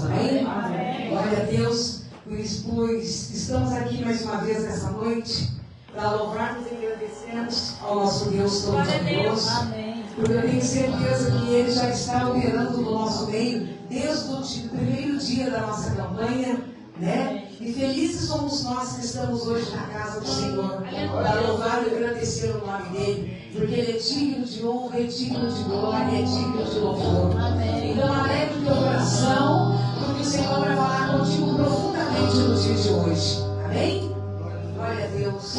nós. Amém? Glória a Deus, pois estamos aqui mais uma vez nessa noite para louvarmos e agradecermos ao nosso Deus Todo-Poderoso. Porque eu tenho certeza que Ele já está operando no nosso meio desde o primeiro dia da nossa campanha, né? E felizes somos nós que estamos hoje na casa do Senhor para louvar e agradecer o nome dEle, porque Ele é digno de honra, é digno de glória, é digno de louvor. Então alegre o teu coração, porque o Senhor vai falar contigo profundamente no dia de hoje. Amém? Glória a Deus.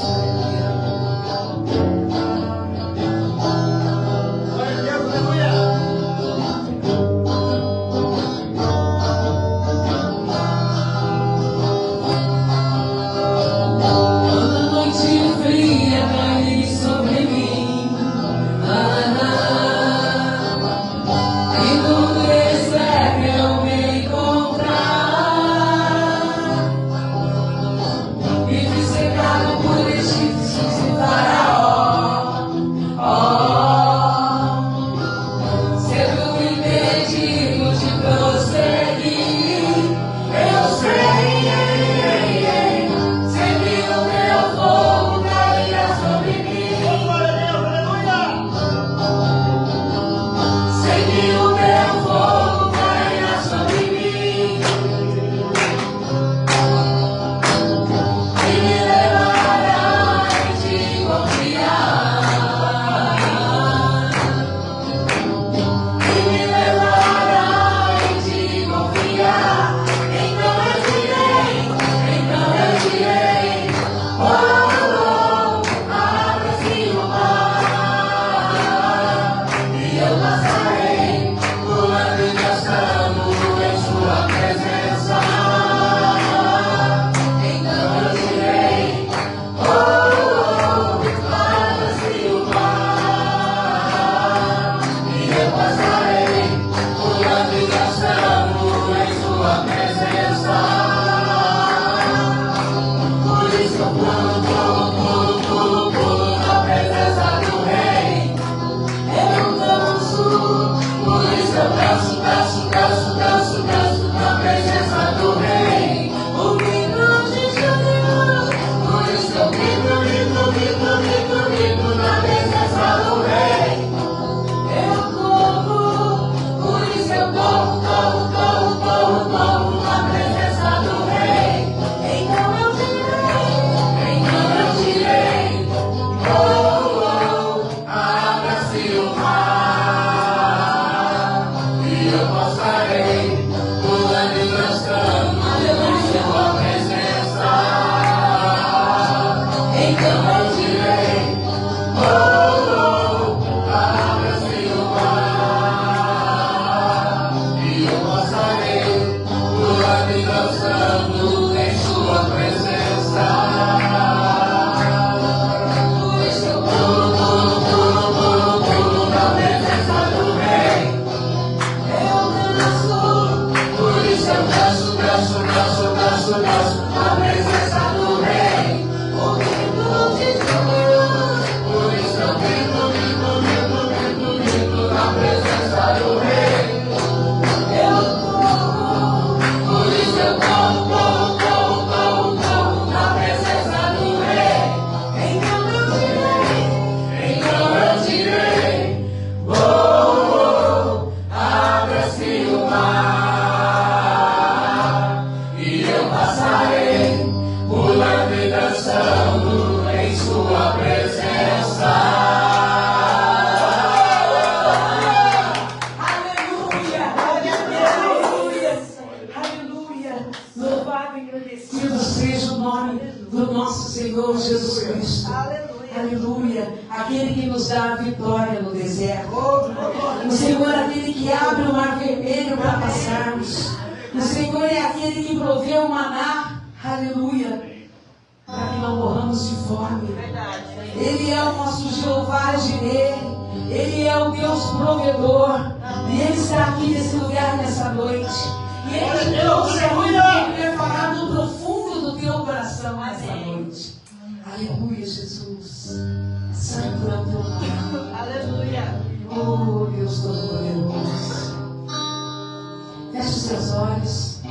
Feche os seus olhos.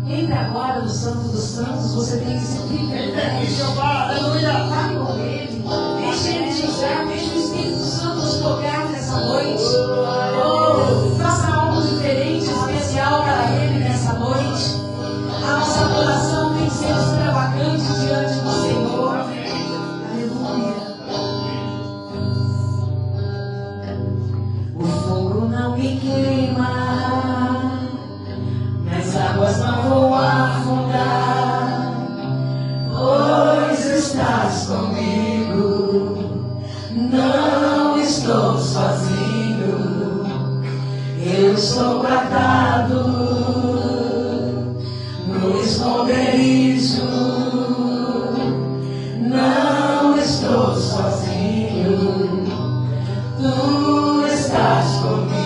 Entre agora no Santo dos Santos, você tem esse privilégio. Fale com Ele. Deixe Ele te usar. Deixe o Espírito Santo te tocar nessa noite. Faça algo diferente, especial para Ele nessa noite. A nossa adoração tem que ser extravagante diante do Senhor. Aleluia. O fogo não me queima, nas águas não vou afundar, pois estás comigo, não estou sozinho, eu estou guardado no esconderijo, não estou sozinho, tu estás comigo.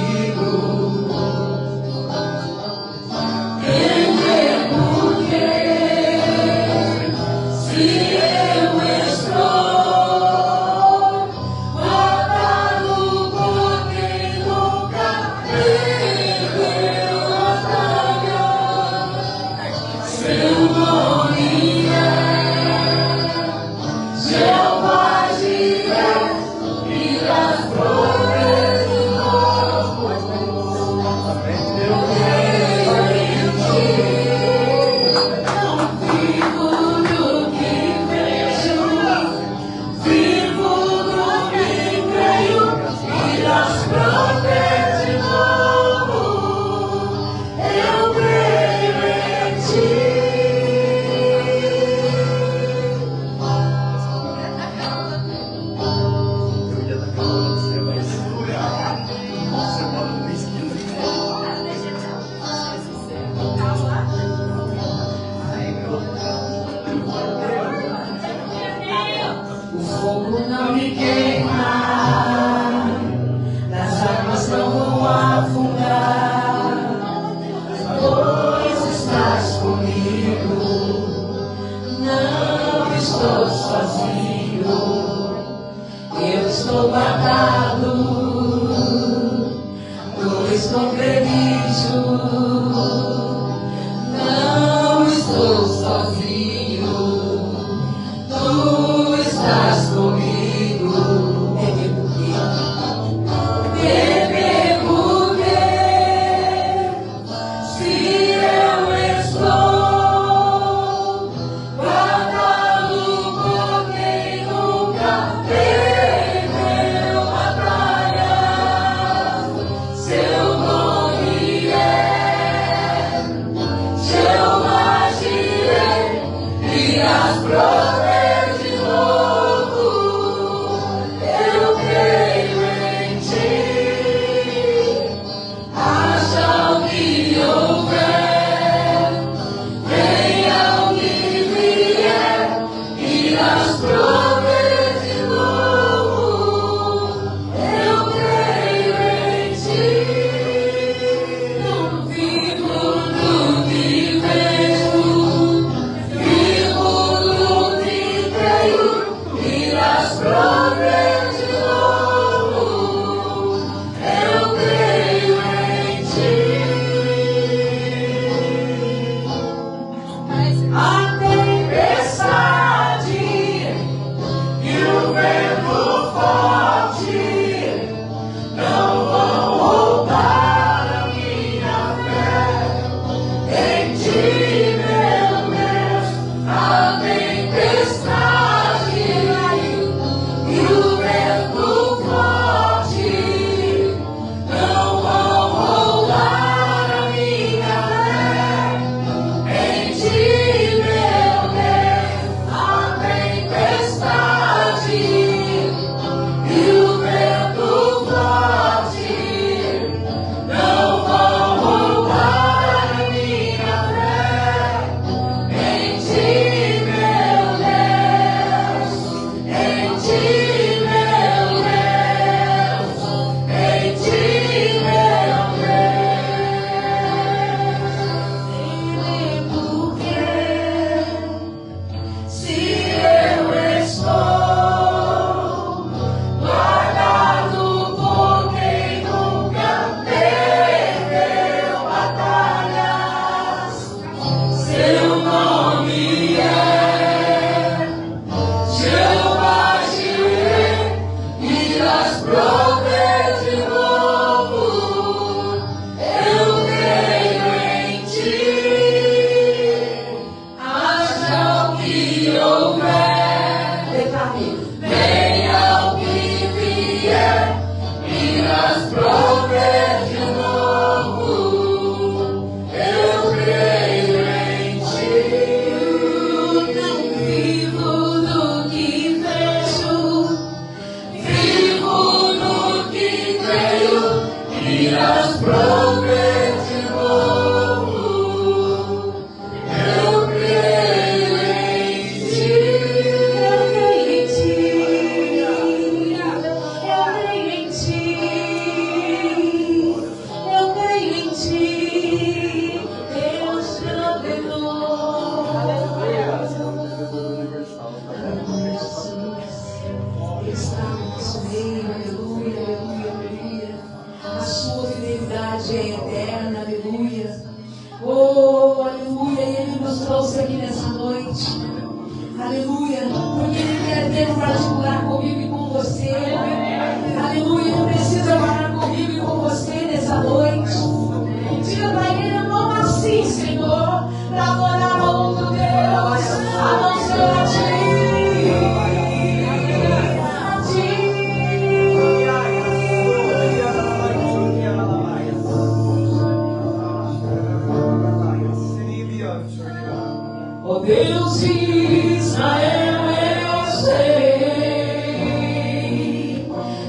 Seu nome é Deus de Israel, eu sei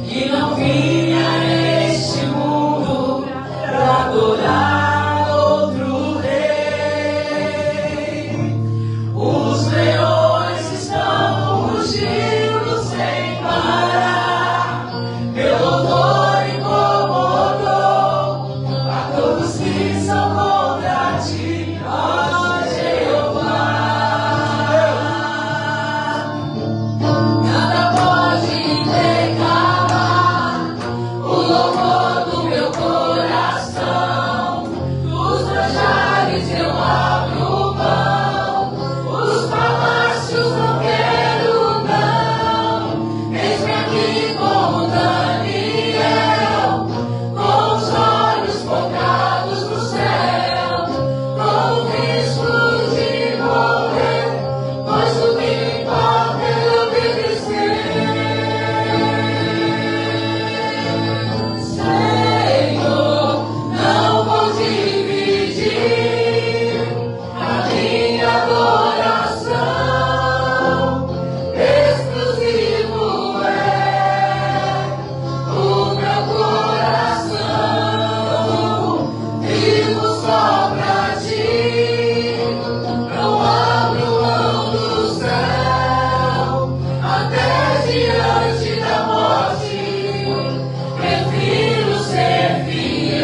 que não vinha a este mundo para adorar outro rei. Os leões estão rugindo sem parar, pelo odor incomodou a todos que são contra ti, ó Jeová. Nada pode intercalar o louvor do meu coração. Dos manjares eu abro mão, os palácios não quero não. Eis-me aqui como Daniel, com os olhos focados no céu, com o risco de morrer, pois o que importa é obedecer. Senhor, não vou dividir a minha adoração, exclusivo é o meu coração, vivo só pra ti, não abro mão do céu, até diante da morte, prefiro ser fiel.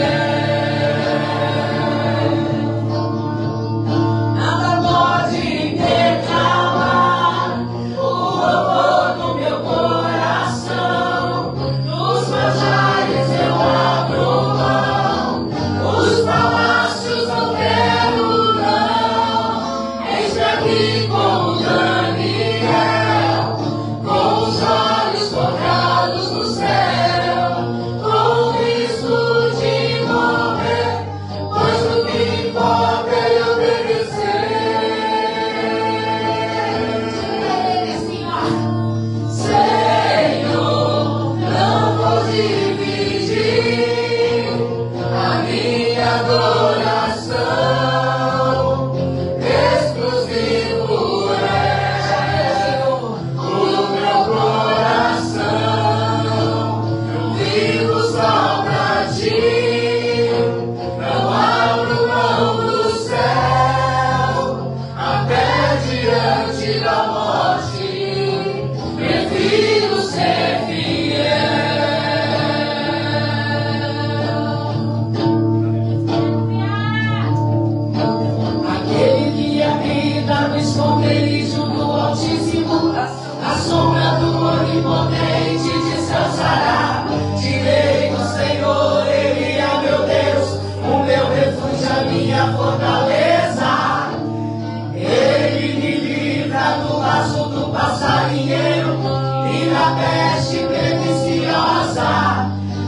Nada pode intercalar o louvor do meu coração. Nos manjares eu abro mão, os palácios não quero não. Eis-me aqui como Daniel, com os olhos focados no céu, com o risco de morrer, pois o que importa é obedecer. Senhor, não vou dividir a minha adoração, exclusivo é o meu coração, vivo só pra ti, não abro mão do céu, até diante da morte, prefiro ser fiel. Aquele que habita no esconderijo do Altíssimo, a sombra do Onipotente descansará. Direi do Senhor, Ele é meu Deus, o meu refúgio, a minha fortaleza. Ele me livra do laço do passarinheiro e da peste perniciosa.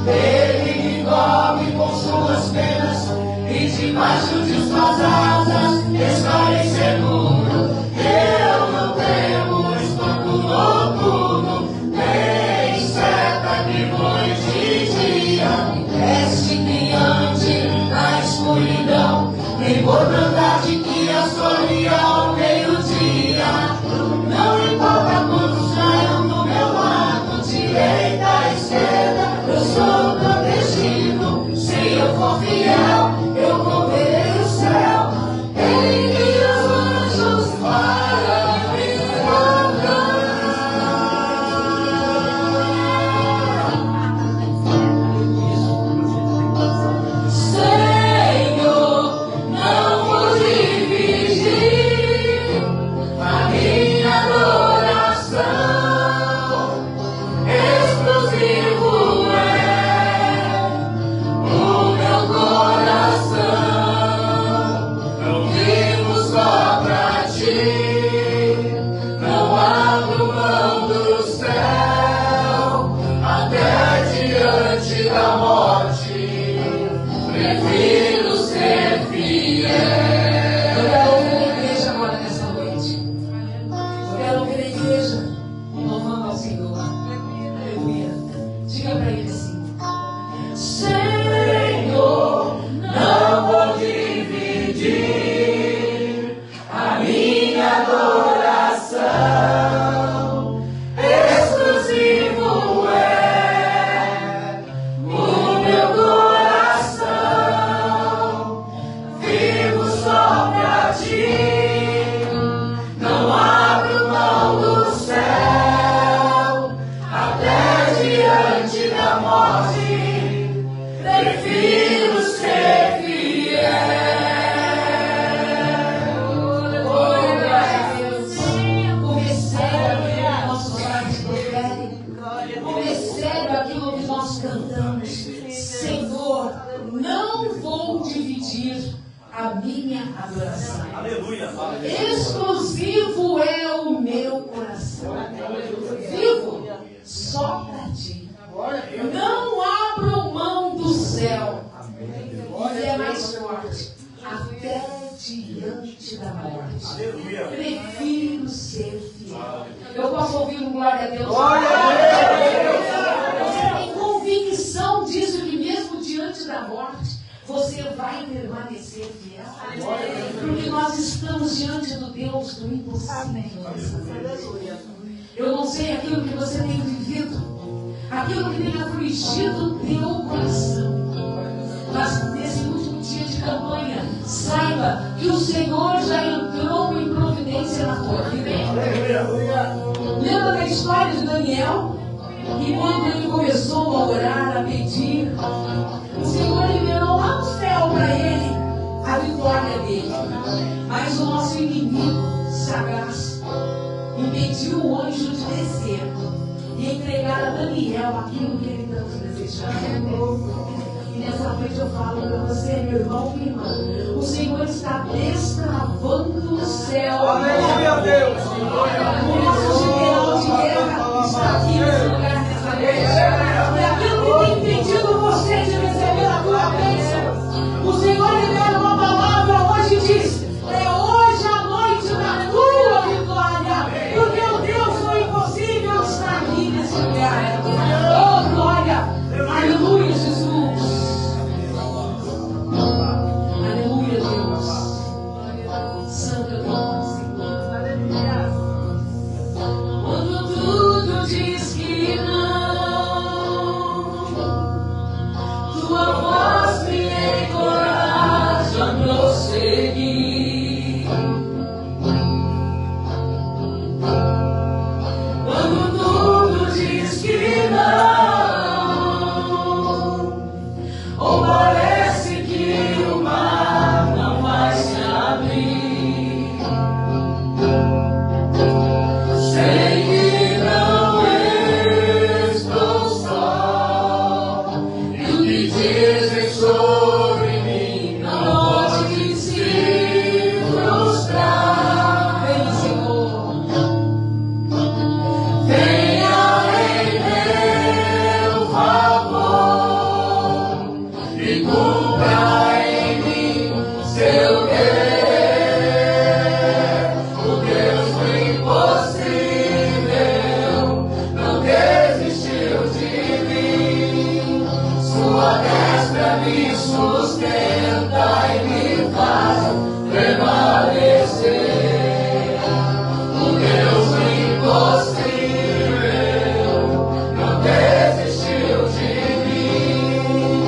Ele me cobre com suas penas e debaixo de suas asas estarei seguro. Eu não temo espanto noturno, nem seta que voe de dia, peste que ande na escuridão, nem mortandade que assole ao meio-dia. Não importa quantos caiam do meu lado, direita, esquerda, eu sou protegido. Se eu for fiel, eu vou ver o céu. Ele envia os anjos para me guardar. Senhor, não vou dividir a minha adoração, exclusivo é o meu coração, vivo só pra ti, não abro mão do céu, até diante da morte, prefiro ser fiel. Eu quero ouvir a igreja agora nessa noite. Eu quero ouvir a igreja louvando ao Senhor. Aleluia. Diga pra ele assim: Senhor, não vou dividir a minha coração. Exclusivo é o meu coração. Vivo só pra ti. Não abro mão do céu. Até diante da morte, prefiro ser fiel. Recebe aquilo que nós cantamos. Senhor, não vou dividir a minha adoração. Aleluia. Exclusivo é o meu coração. Vivo só para ti. Não abro mão do céu. E é mais forte. Até diante da morte. Prefiro ser fiel. Eu posso ouvir um glória a Deus? Glória a Deus. Você tem convicção disso, que mesmo diante da morte, você vai permanecer fiel. Porque nós estamos diante do Deus do impossível. Eu não sei aquilo que você tem vivido, aquilo que tem afligido o teu coração. Mas nesse último dia de campanha, saiba que o Senhor já entrou em providência na tua vida. Lembra da história de Daniel? E quando ele começou a orar, a pedir, o Senhor liberou lá no céu para ele a vitória dele. Mas o nosso inimigo sagaz impediu o anjo de descer e entregar a Daniel aquilo que ele tanto desejava. E nessa noite eu falo para você, meu irmão, minha irmã, o Senhor está destravando o céu. Aleluia, Deus. O nosso general de guerra está aqui nesse lugar nessa noite. E aquilo que tem impedido você de receber a tua bênção, o Senhor libera uma palavra hoje e diz: é hoje a noite da tua vitória, porque o Deus do impossível está aqui nesse lugar. Oh, glória! Aleluia, Jesus! Aleluia, Deus! Santo é o nome, Senhor. Quando tudo diz que não, tua voz me encoraja a prosseguir. Quando tudo diz que não, ou parece que o mar não vai se abrir, sei que não estou só, e o que dizem sobre mim não pode se frustrar. Vem, Senhor, venha em meu favor e cumpra em mim seu querer. O Deus do impossível não desistiu de mim. Sua destra me sustenta e me faz prevalecer. O Deus do impossível não desistiu de mim.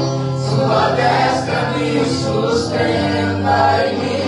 Sua destra me sustenta e me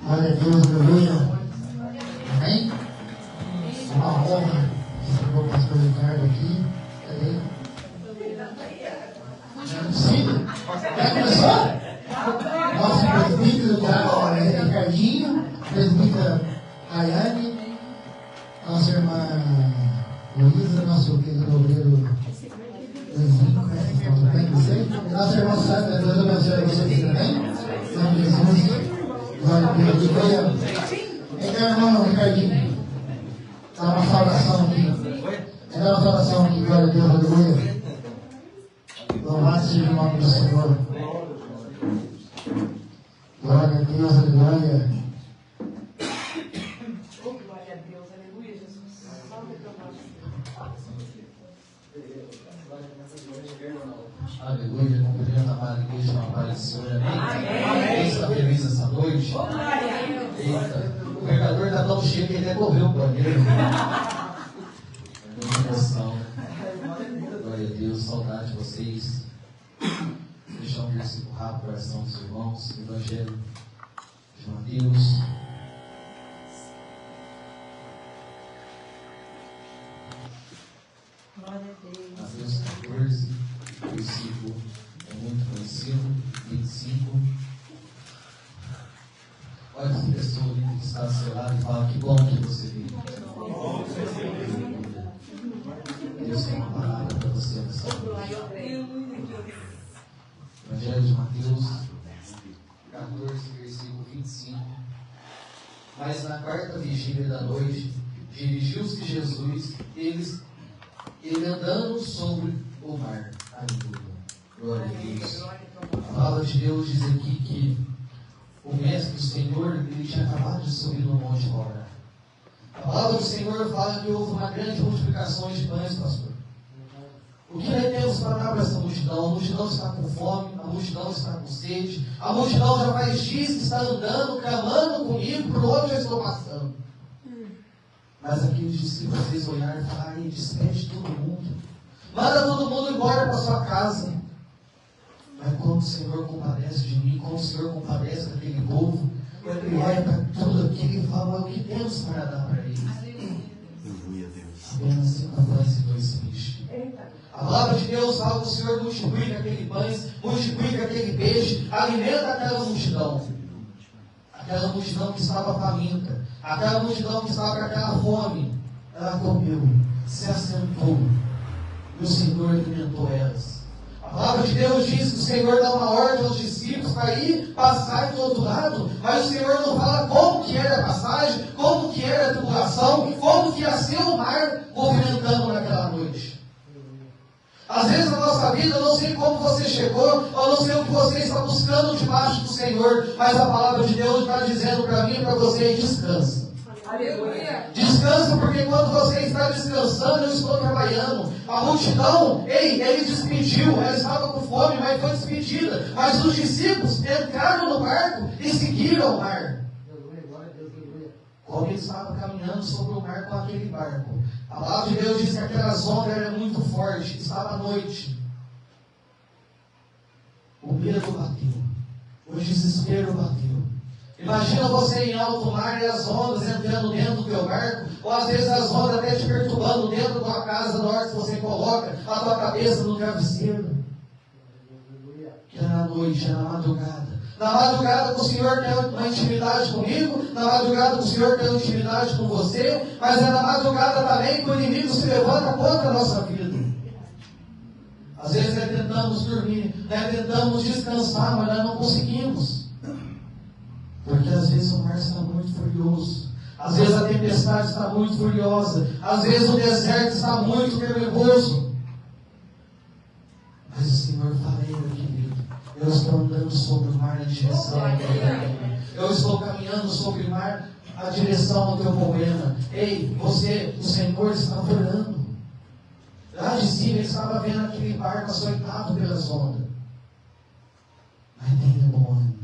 Glória a Deus, aleluia. Amém? Uma honra receber o pastor Ricardo aqui. Cadê? Sim. Já começou? Nosso presbítero Ricardinho, presbítera Rayane, nossa irmã Luísa, nosso querido obreiro Lezinho, estamos bem, você? Nossa irmã Sandra, Deus abençoe vocês também. Em nome de Jesus. Glória a Deus. Então, irmão Ricardinho, dá uma saudação aqui. Dá uma saudação aqui, glória a Deus, aleluia. Louvado seja o nome do Senhor. Glória a Deus, aleluia. Glória a Deus, aleluia, Jesus. Aleluia, cumprindo a amada igreja, uma paz do Senhor, amém? Quem está feliz essa noite? Eita, o pregador está tão cheio que ele até correu o banheiro. Muita emoção. Glória a Deus, saudade de vocês. Deixar um versículo rápido para o coração dos irmãos, Evangelho de Mateus. Glória a Deus. Mateus 14. fala, que bom que você veio. Deus tem uma palavra para você nessa noite. Evangelho de Mateus 14, versículo 25. Mas na quarta vigília da noite, dirigiu-se Jesus, ele andando sobre o mar. Aleluia. Glória a Deus. A palavra de Deus diz aqui que o mestre, o Senhor, ele tinha acabado de subir no monte para orar. A palavra do Senhor fala que houve uma grande multiplicação de pães, pastor. O que nós temos para dar para essa multidão? A multidão está com fome, a multidão está com sede, a multidão já faz dias que está andando, clamando comigo por onde eu estou passando. Mas aqueles discípulos eles olharam e falaram: despede todo mundo, manda todo mundo embora para sua casa. Mas quando o Senhor compadece de mim, quando o Senhor compadece daquele povo, ele olha para tudo aquilo e fala: o que temos para dar para eles? Apenas 5 pães e 2 peixes. A palavra de Deus fala que o Senhor multiplica aquele pães, multiplica aquele peixe, alimenta aquela multidão. Aquela multidão que estava faminta, aquela multidão que estava com aquela fome, ela comeu, se assentou, e o Senhor alimentou elas. A palavra de Deus diz que o Senhor dá uma ordem aos discípulos para ir passar do outro lado, mas o Senhor não fala como que era a passagem, como que era a tribulação, como que ia ser o mar movimentando naquela noite. Às vezes na nossa vida, eu não sei como você chegou, eu não sei o que você está buscando debaixo do Senhor, mas a palavra de Deus está dizendo para mim e para você: descansa. Aleluia. Descansa, porque quando você está descansando, eu estou trabalhando. A multidão, ele despediu, ela estava com fome, mas foi despedida. Mas os discípulos entraram no barco e seguiram o mar. Como ele estava caminhando sobre o mar com aquele barco. A palavra de Deus diz que aquelas ondas eram muito fortes, estava à noite. O medo bateu, o desespero bateu. Imagina você em alto mar e as ondas entrando dentro do teu barco, ou às vezes as ondas até te perturbando dentro da tua casa, na hora que você coloca a tua cabeça no travesseiro. Que era na noite, era na madrugada. Na madrugada que o Senhor tem uma intimidade comigo, na madrugada que o Senhor tem uma intimidade com você, mas é na madrugada também que o inimigo se levanta contra a nossa vida. Às vezes nós tentamos dormir, nós tentamos descansar, mas nós não conseguimos. Porque às vezes o mar está muito furioso, às vezes a tempestade está muito furiosa, às vezes o deserto está muito nervoso. Mas o Senhor fala: meu querido, eu estou andando sobre o mar na direção ao teu problema. Eu estou caminhando sobre o mar na direção ao teu problema. Ei, você, o Senhor está orando. Lá de cima ele estava vendo aquele barco açoitado pelas ondas. Mas tenha bom ânimo,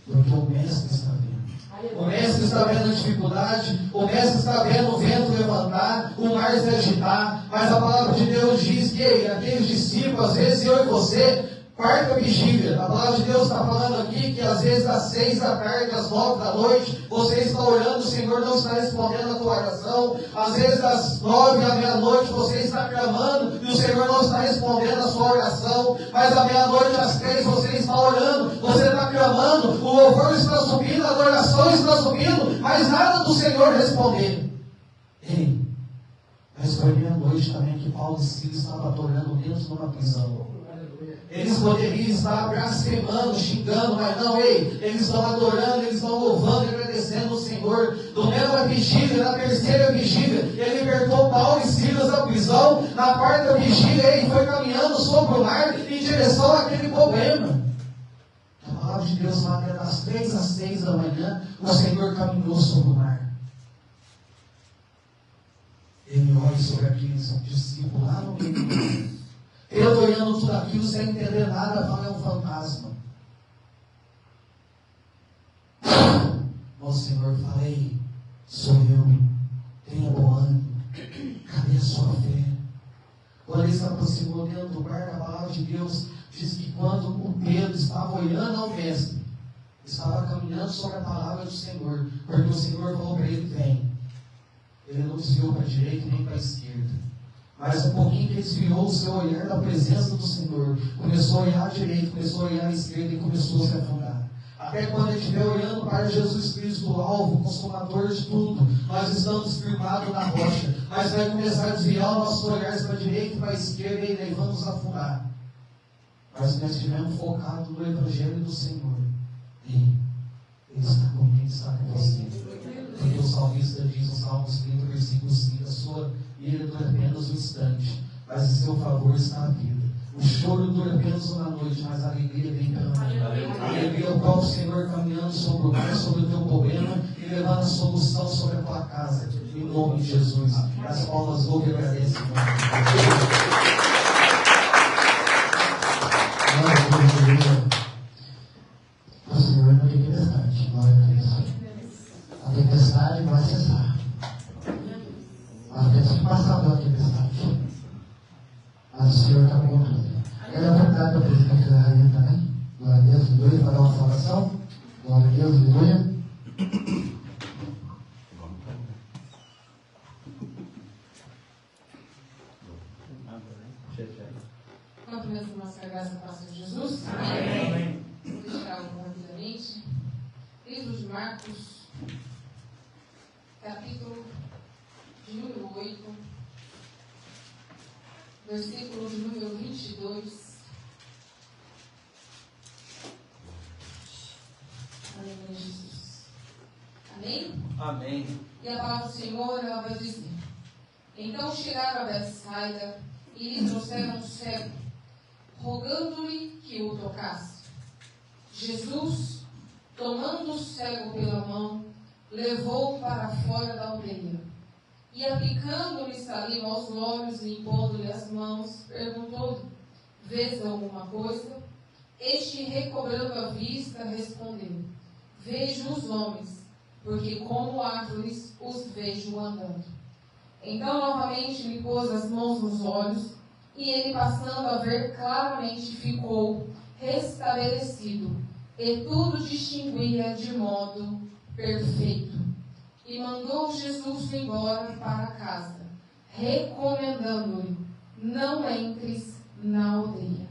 porque o mestre está vendo. O mestre está vendo a dificuldade, o mestre está vendo o vento levantar, o mar se agitar, mas a palavra de Deus diz que aqueles discípulos, às vezes eu e você, quarta vigília, a palavra de Deus está falando aqui que às vezes às 6 da tarde, às 9 da noite, você está orando, o Senhor não está respondendo a tua oração. Às vezes às 9 da meia-noite você está clamando e o Senhor não está respondendo a sua oração. Mas à meia-noite, às 3, você está orando, você está clamando, o louvor está subindo, a adoração está subindo, mas nada do Senhor responder. Ei, mas foi meia-noite também que Paulo e Silas estavam adorando dentro de uma prisão. Eles poderiam estar blasfemando, xingando, mas não, eles estão adorando, eles estão louvando e agradecendo o Senhor. No mesma vigília, na terceira vigília, ele libertou Paulo e Silas da prisão. Na quarta vigília, ele foi caminhando sobre o mar em direção àquele problema. A palavra de Deus fala que das 3 às 6 da manhã, o Senhor caminhou sobre o mar. Ele olha sobre aqueles discípulos lá no meio do mar. Eu olhando tudo aquilo sem entender nada, fala: é um fantasma. O Senhor fala: ei, sou eu, tenha bom ânimo, cadê a sua fé? Quando ele se aproximou dentro do barco, a palavra de Deus diz que quando o Pedro estava olhando ao mestre, estava caminhando sobre a palavra do Senhor, porque o Senhor falou para ele: vem. Ele não desviou para a direita nem para a esquerda. Mas um pouquinho que ele desviou o seu olhar da presença do Senhor, começou a olhar à direita, começou a olhar à esquerda e começou a se afundar. Até quando a gente estiver olhando para Jesus Cristo, o alvo, consumador de tudo, nós estamos firmados na rocha. Mas vai começar a desviar o nosso olhar para a direita e para a esquerda e daí vamos afundar. Mas nós estivermos focados no Evangelho do Senhor. Ele está comigo, está com você. Porque o salmista diz no Salmos 30, versículo 5, a sua ira dura apenas um instante, mas o seu favor está à vida. O choro dura apenas uma noite, mas a alegria vem pela manhã. A alegria é o próprio Senhor caminhando sobre o mar, sobre o teu problema e levando a solução sobre a tua casa. Em nome de Jesus. As palmas louvam e agradecem. O Senhor não tem tempestade. Glória a Deus. A tempestade vai cessar. Nós temos que passar pela tempestade. Mas o Senhor está com controle. Quero apontar para a presidente da rainha também. Glória a Deus, aleluia, para dar uma salvação. Glória a Deus, aleluia. Cumprimento nossa graça para o Senhor Jesus. Amém. Vou deixar algo rapidamente. Livro de Marcos, capítulo de número 8, versículo de número 22. Amém, Jesus. Amém? Amém. E a palavra do Senhor, ela vai dizer: então chegaram a Betsaida e lhe trouxeram um cego, rogando-lhe que o tocasse. Jesus, tomando o cego pela mão, levou-o para fora da aldeia. E aplicando-lhe saliva aos olhos e impondo-lhe as mãos, perguntou-lhe: vês alguma coisa? Este, recobrando a vista, respondeu: vejo os homens, porque como árvores os vejo andando. Então novamente lhe pôs as mãos nos olhos, e ele, passando a ver claramente, ficou restabelecido, e tudo distinguia de modo perfeito. E mandou Jesus embora para casa, recomendando-lhe: não entres na aldeia.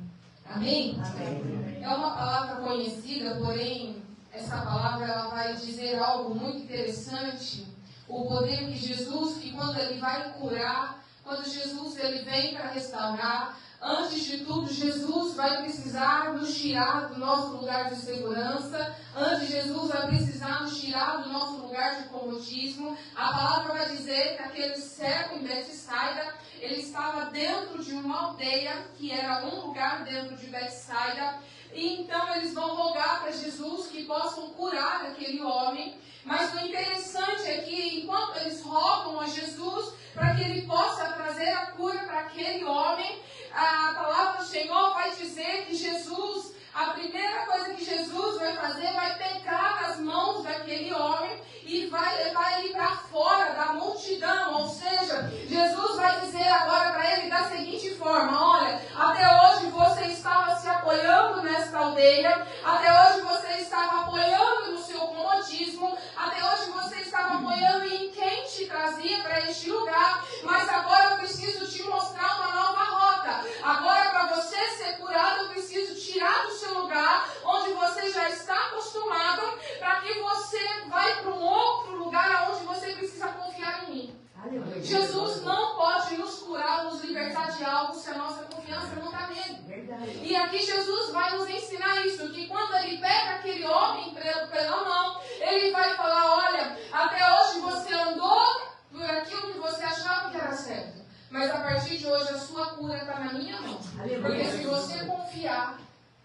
Amém? Amém? É uma palavra conhecida, porém, essa palavra ela vai dizer algo muito interessante. O poder que Jesus, que quando ele vai curar, quando Jesus ele vem para restaurar, antes de tudo, Jesus vai precisar nos tirar do nosso lugar de segurança. Antes, Jesus vai precisar nos tirar do nosso lugar de comodismo. A palavra vai dizer que aquele cego em Betsaida, ele estava dentro de uma aldeia, que era um lugar dentro de Betsaida. E então eles vão rogar para Jesus que possam curar aquele homem. Mas o interessante é que enquanto eles rogam a Jesus para que ele possa trazer a cura para aquele homem, a palavra do Senhor vai dizer que Jesus, a primeira coisa que Jesus vai fazer, vai pegar as mãos daquele homem e vai levar ele para fora da multidão. Ou seja, Jesus vai dizer agora para ele da seguinte forma: olha, até hoje você estava se apoiando nesta aldeia, até hoje você estava apoiando no seu comodismo, até hoje você estava apoiando em quem te trazia para este lugar, mas agora eu preciso te mostrar uma nova rota. Agora, para você ser curado, eu preciso tirar do seu lugar, onde você já está acostumado, para que você vai para um outro lugar onde você precisa confiar em mim. Aleluia. Jesus não pode nos curar, nos libertar de algo se a nossa confiança não está nele. Verdade. E aqui Jesus vai nos ensinar isso, que quando ele pega aquele homem pela mão, ele vai falar: olha, até hoje você andou por aquilo que você achava que era certo, mas a partir de hoje a sua cura está na minha mão. Aleluia. Porque se você confiar,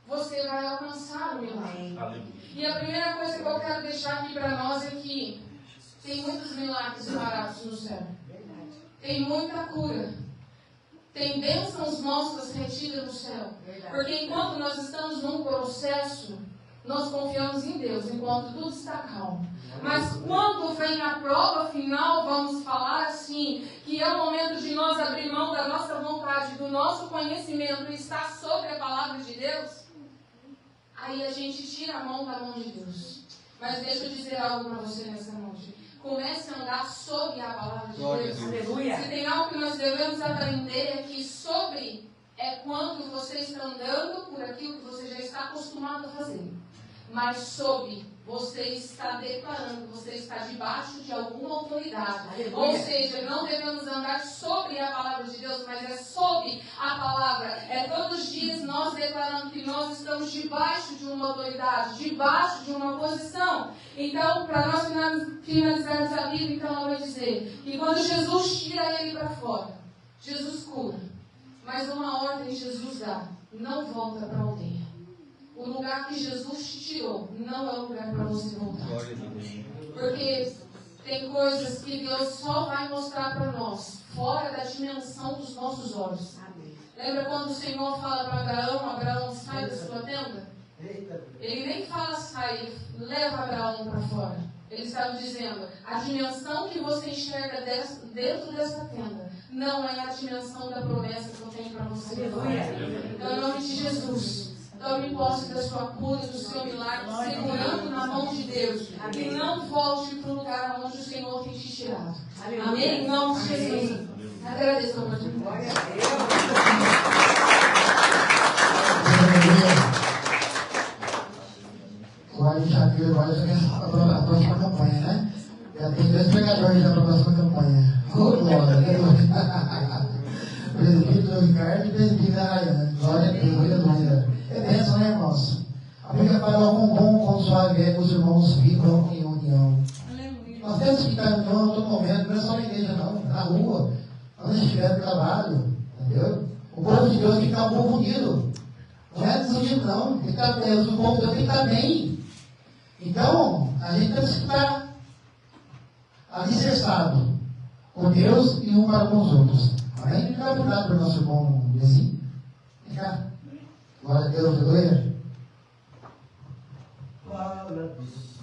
você vai alcançar o milagre. E a primeira coisa que eu quero deixar aqui para nós é que tem muitos milagres parados no céu. Tem muita cura. Tem bênçãos nossas retidas no céu. Porque enquanto nós estamos num processo, nós confiamos em Deus, enquanto tudo está calmo. Mas quando vem a prova final, vamos falar assim, que é o momento de nós abrir mão da nossa vontade, do nosso conhecimento e estar sobre a palavra de Deus, aí a gente tira a mão da mão de Deus. Mas deixa eu dizer algo para você nessa noite. Comece a andar sobre a palavra de Deus. Aleluia. Se tem algo que nós devemos aprender é que sobre é quando você está andando por aquilo que você já está acostumado a fazer. mas sob, você está declarando, você está debaixo de alguma autoridade. Ou seja, não devemos andar sobre a palavra de Deus, mas é sob a palavra. É todos os dias nós declarando que nós estamos debaixo de uma autoridade, debaixo de uma posição. Então, para nós finalizarmos a Bíblia, então ela vai dizer que quando Jesus tira ele para fora, Jesus cura. Mas uma ordem Jesus dá: não volta para a aldeia. O lugar que Jesus te tirou não é o lugar para você voltar. Porque tem coisas que Deus só vai mostrar para nós fora da dimensão dos nossos olhos. Lembra quando o Senhor fala para Abraão: Abraão, sai da sua tenda? Ele nem fala sai, ele leva Abraão para fora. Ele estava dizendo: a dimensão que você enxerga dentro dessa tenda não é a dimensão da promessa que eu tenho para você. Então, em nome de Jesus, tome posse da sua cura, do seu milagre, segurando na mão de Deus. E não volte para o lugar onde o Senhor tem te tirado. Amém? Em nome de Jesus. Agradeço a oportunidade. Agora em janeiro, agora já vem a próxima campanha, né? Já tem 2 pregadores já para a próxima campanha. Glória, presbítero Ricardo e presbítero Rayane. Glória a Deus, aleluia. É bênção, né, irmãos? A Bíblia fala: com bom, com suave é que os irmãos vivam em união. Nós temos que estar em união a todo momento, não é só na igreja, não, na rua, onde estiver no trabalho, entendeu? O povo de Deus tem que estar um povo unido. Não é desunido, não. Tem que estar, o povo de Deus tem que estar bem. Então, a gente tem que estar alicerçado com Deus e um para com os outros. Amém? Fica obrigado pelo nosso irmão vizinho. Vem cá. Glória a Deus, aleluia. Glória a Deus.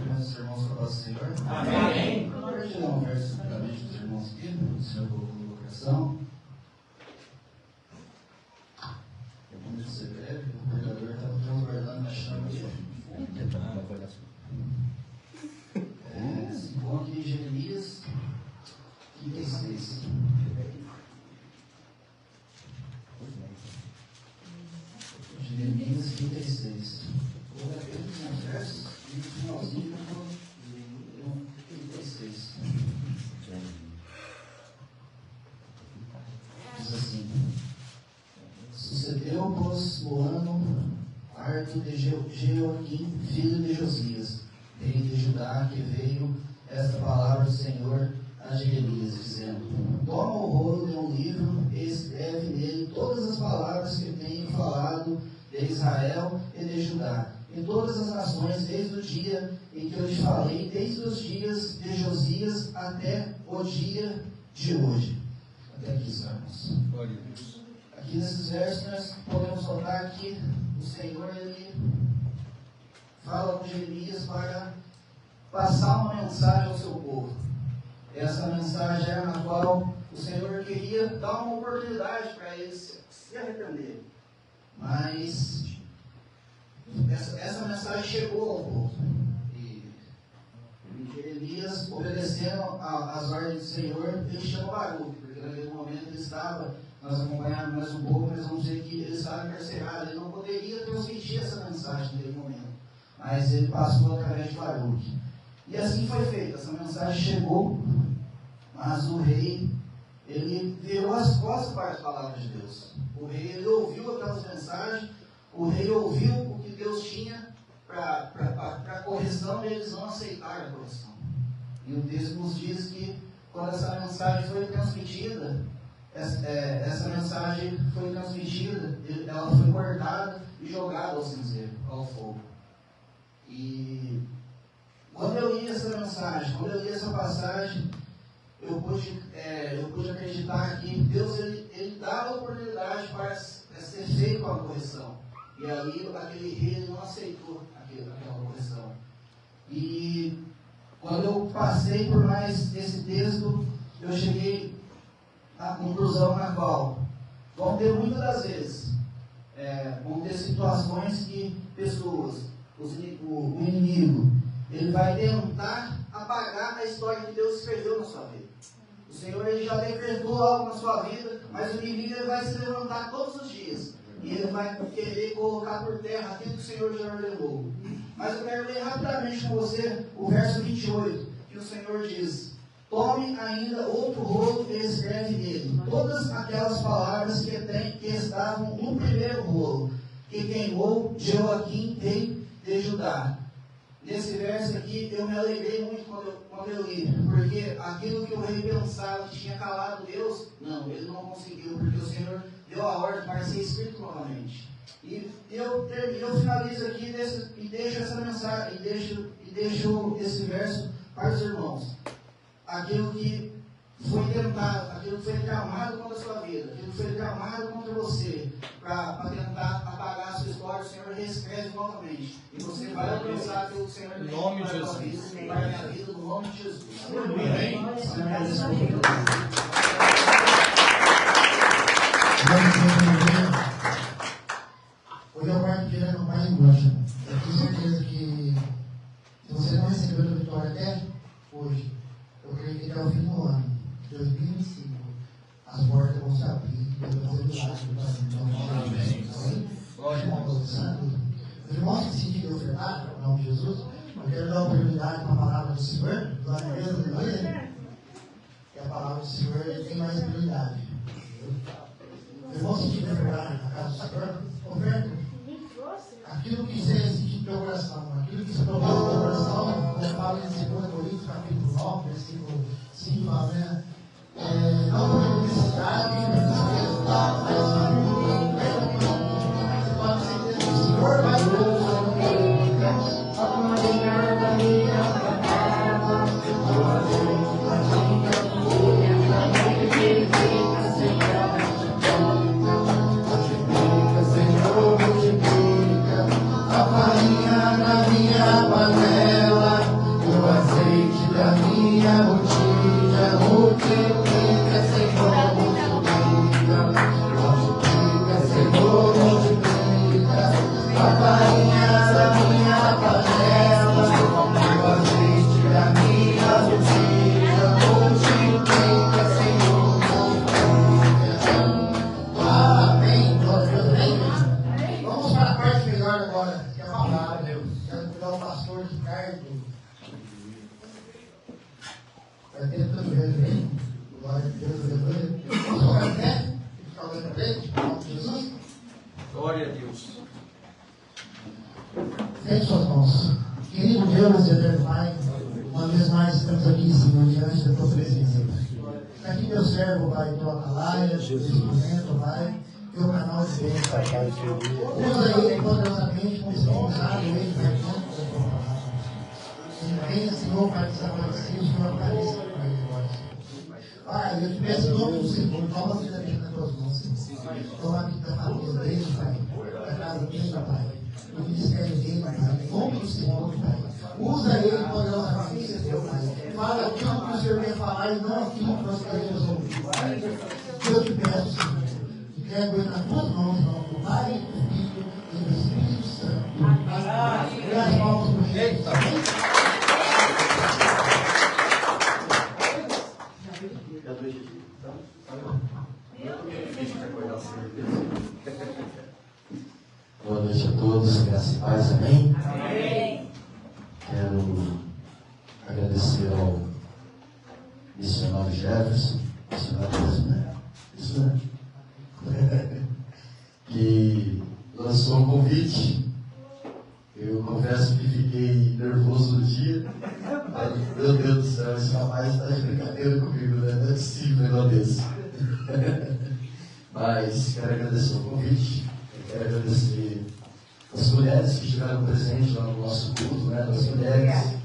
Meus irmãos, para o Senhor. Amém. Vou compartilhar um verso para a mente dos irmãos aqui. O Senhor colocou no coração. Eu vou ser breve. O pregador está transbordando na chama aqui. Se encontra em Jeremias 36. Jeremias 36. Vou ler apenas uns versos e no finalzinho eu vou 36. Diz assim: sucedeu, pois, o ano quarto de Jeoaquim, filho de Josias, rei de Judá, que veio esta palavra do Senhor a Jeremias, dizendo: toma o rolo de um livro e escreve nele todas as palavras que tenho falado de Israel e de Judá, em todas as nações, desde o dia em que eu te falei, desde os dias de Josias até o dia de hoje. Até aqui estamos. Aqui nesses versos nós podemos notar que o Senhor, ele fala com Jeremias para passar uma mensagem ao seu povo. Essa mensagem era na qual o Senhor queria dar uma oportunidade para eles se arrepender. Mas essa mensagem chegou ao povo. E Jeremias, obedecendo às ordens do Senhor, ele chama Baruque, porque naquele momento ele estava, nós acompanhamos mais um pouco, mas vamos dizer que ele estava encarcerado, ele não poderia transmitir essa mensagem naquele momento. Mas ele passou através de Baruque. E assim foi feito, essa mensagem chegou, mas o rei, ele virou as costas para as palavras de Deus. O rei, ele ouviu aquelas mensagens, o rei ouviu o que Deus tinha para a correção, e eles não aceitaram a correção. E o texto nos diz que quando essa mensagem foi transmitida, essa mensagem foi transmitida, ela foi cortada e jogada ao cinzeiro, ao fogo. E quando eu li essa mensagem, quando eu li essa passagem, eu pude acreditar que Deus ele dava a oportunidade para ser feita uma correção. E ali aquele rei ele não aceitou aquela correção. E quando eu passei por mais esse texto, eu cheguei à conclusão na qual vão ter muitas das vezes, vão ter situações que pessoas, o inimigo, ele vai tentar apagar a história que Deus escreveu na sua vida. O Senhor ele já decretou algo na sua vida, mas o inimigo ele vai se levantar todos os dias e ele vai querer colocar por terra aquilo que o Senhor já ordenou. Mas eu quero ler rapidamente com você o verso 28, que o Senhor diz: tome ainda outro rolo e escreve nele todas aquelas palavras que estavam no primeiro rolo, que queimou Joaquim, rei de Judá. Nesse verso aqui, eu me alegrei muito quando eu li, porque aquilo que o rei pensava que tinha calado Deus, não, ele não conseguiu, porque o Senhor deu a ordem para ser escrito novamente. E eu finalizo aqui e deixo essa mensagem, e deixo esse verso para os irmãos. Aquilo que foi tentado, aquilo que foi tramado contra a sua vida, aquilo que foi tramado contra você, para tentar apagar a sua história, o Senhor reescreve novamente. E você vai alcançar aquilo que o Senhor tem para a sua vida, para a minha vida, no nome de Jesus. Amém. Hoje é o quarto dia no Pai Gosta. Eu tenho certeza que se você não recebeu a vitória até hoje, eu creio que até o fim do ano, 2025, as portas vão se abrir e Deus vai fazer milagre. Os irmãos que se sentiram ofertados, no nome de Jesus, eu quero dar oportunidade para a palavra do Senhor, lá na mesa do Aleluia, que a palavra do Senhor tem mais prioridade. Os irmãos se sentiram ofertados na casa do Senhor, oferta. Aquilo que você sentir no teu coração, aquilo que você propôs no teu coração, como fala em 2 Coríntios, capítulo 9, versículo 5, fala, né? Não por publicidade, mas você pode ser que o Senhor vai Glória a Deus. Feche suas mãos. Querido Deus e eterno Pai, uma vez mais estamos aqui, Senhor, diante da tua presença. Está aqui meu servo, Pai, tua atalaia, teu instrumento, Pai, teu canal de bênção, Pai. Usa ele poderosamente como responsável, ele vai dentro da tua palavra. Venha, Senhor, Pai, desaparecer, o Senhor apareça para ele agora. Pai, eu te peço em nome do Senhor, toma a vida dele nas tuas mãos, Senhor. Toma a vida da família dele, Pai, da casa dele, Pai. O ministério dele, Pai, em nome do Senhor, Pai. Usa ele poderosamente, Senhor, Pai. Fala aquilo que o Senhor quer falar e não aquilo que nós queremos ouvir, Pai. Eu te peço, Senhor, que entrego ele nas tuas mãos, em nome do Pai, do Filho e do Espírito Santo. E as mãos do jeito, tá bem? Boa noite a todos, graças e paz, amém? Amém. Quero agradecer ao missionário Jefferson, missionário mesmo, né? Isso, né? Que lançou um convite. Eu confesso que fiquei nervoso no dia. Meu Deus do céu, esse rapaz está de brincadeira comigo, né? Não é possível um negócio desse. Mas quero agradecer o convite. Quero agradecer as mulheres que estiveram presentes lá no nosso culto, né? As mulheres.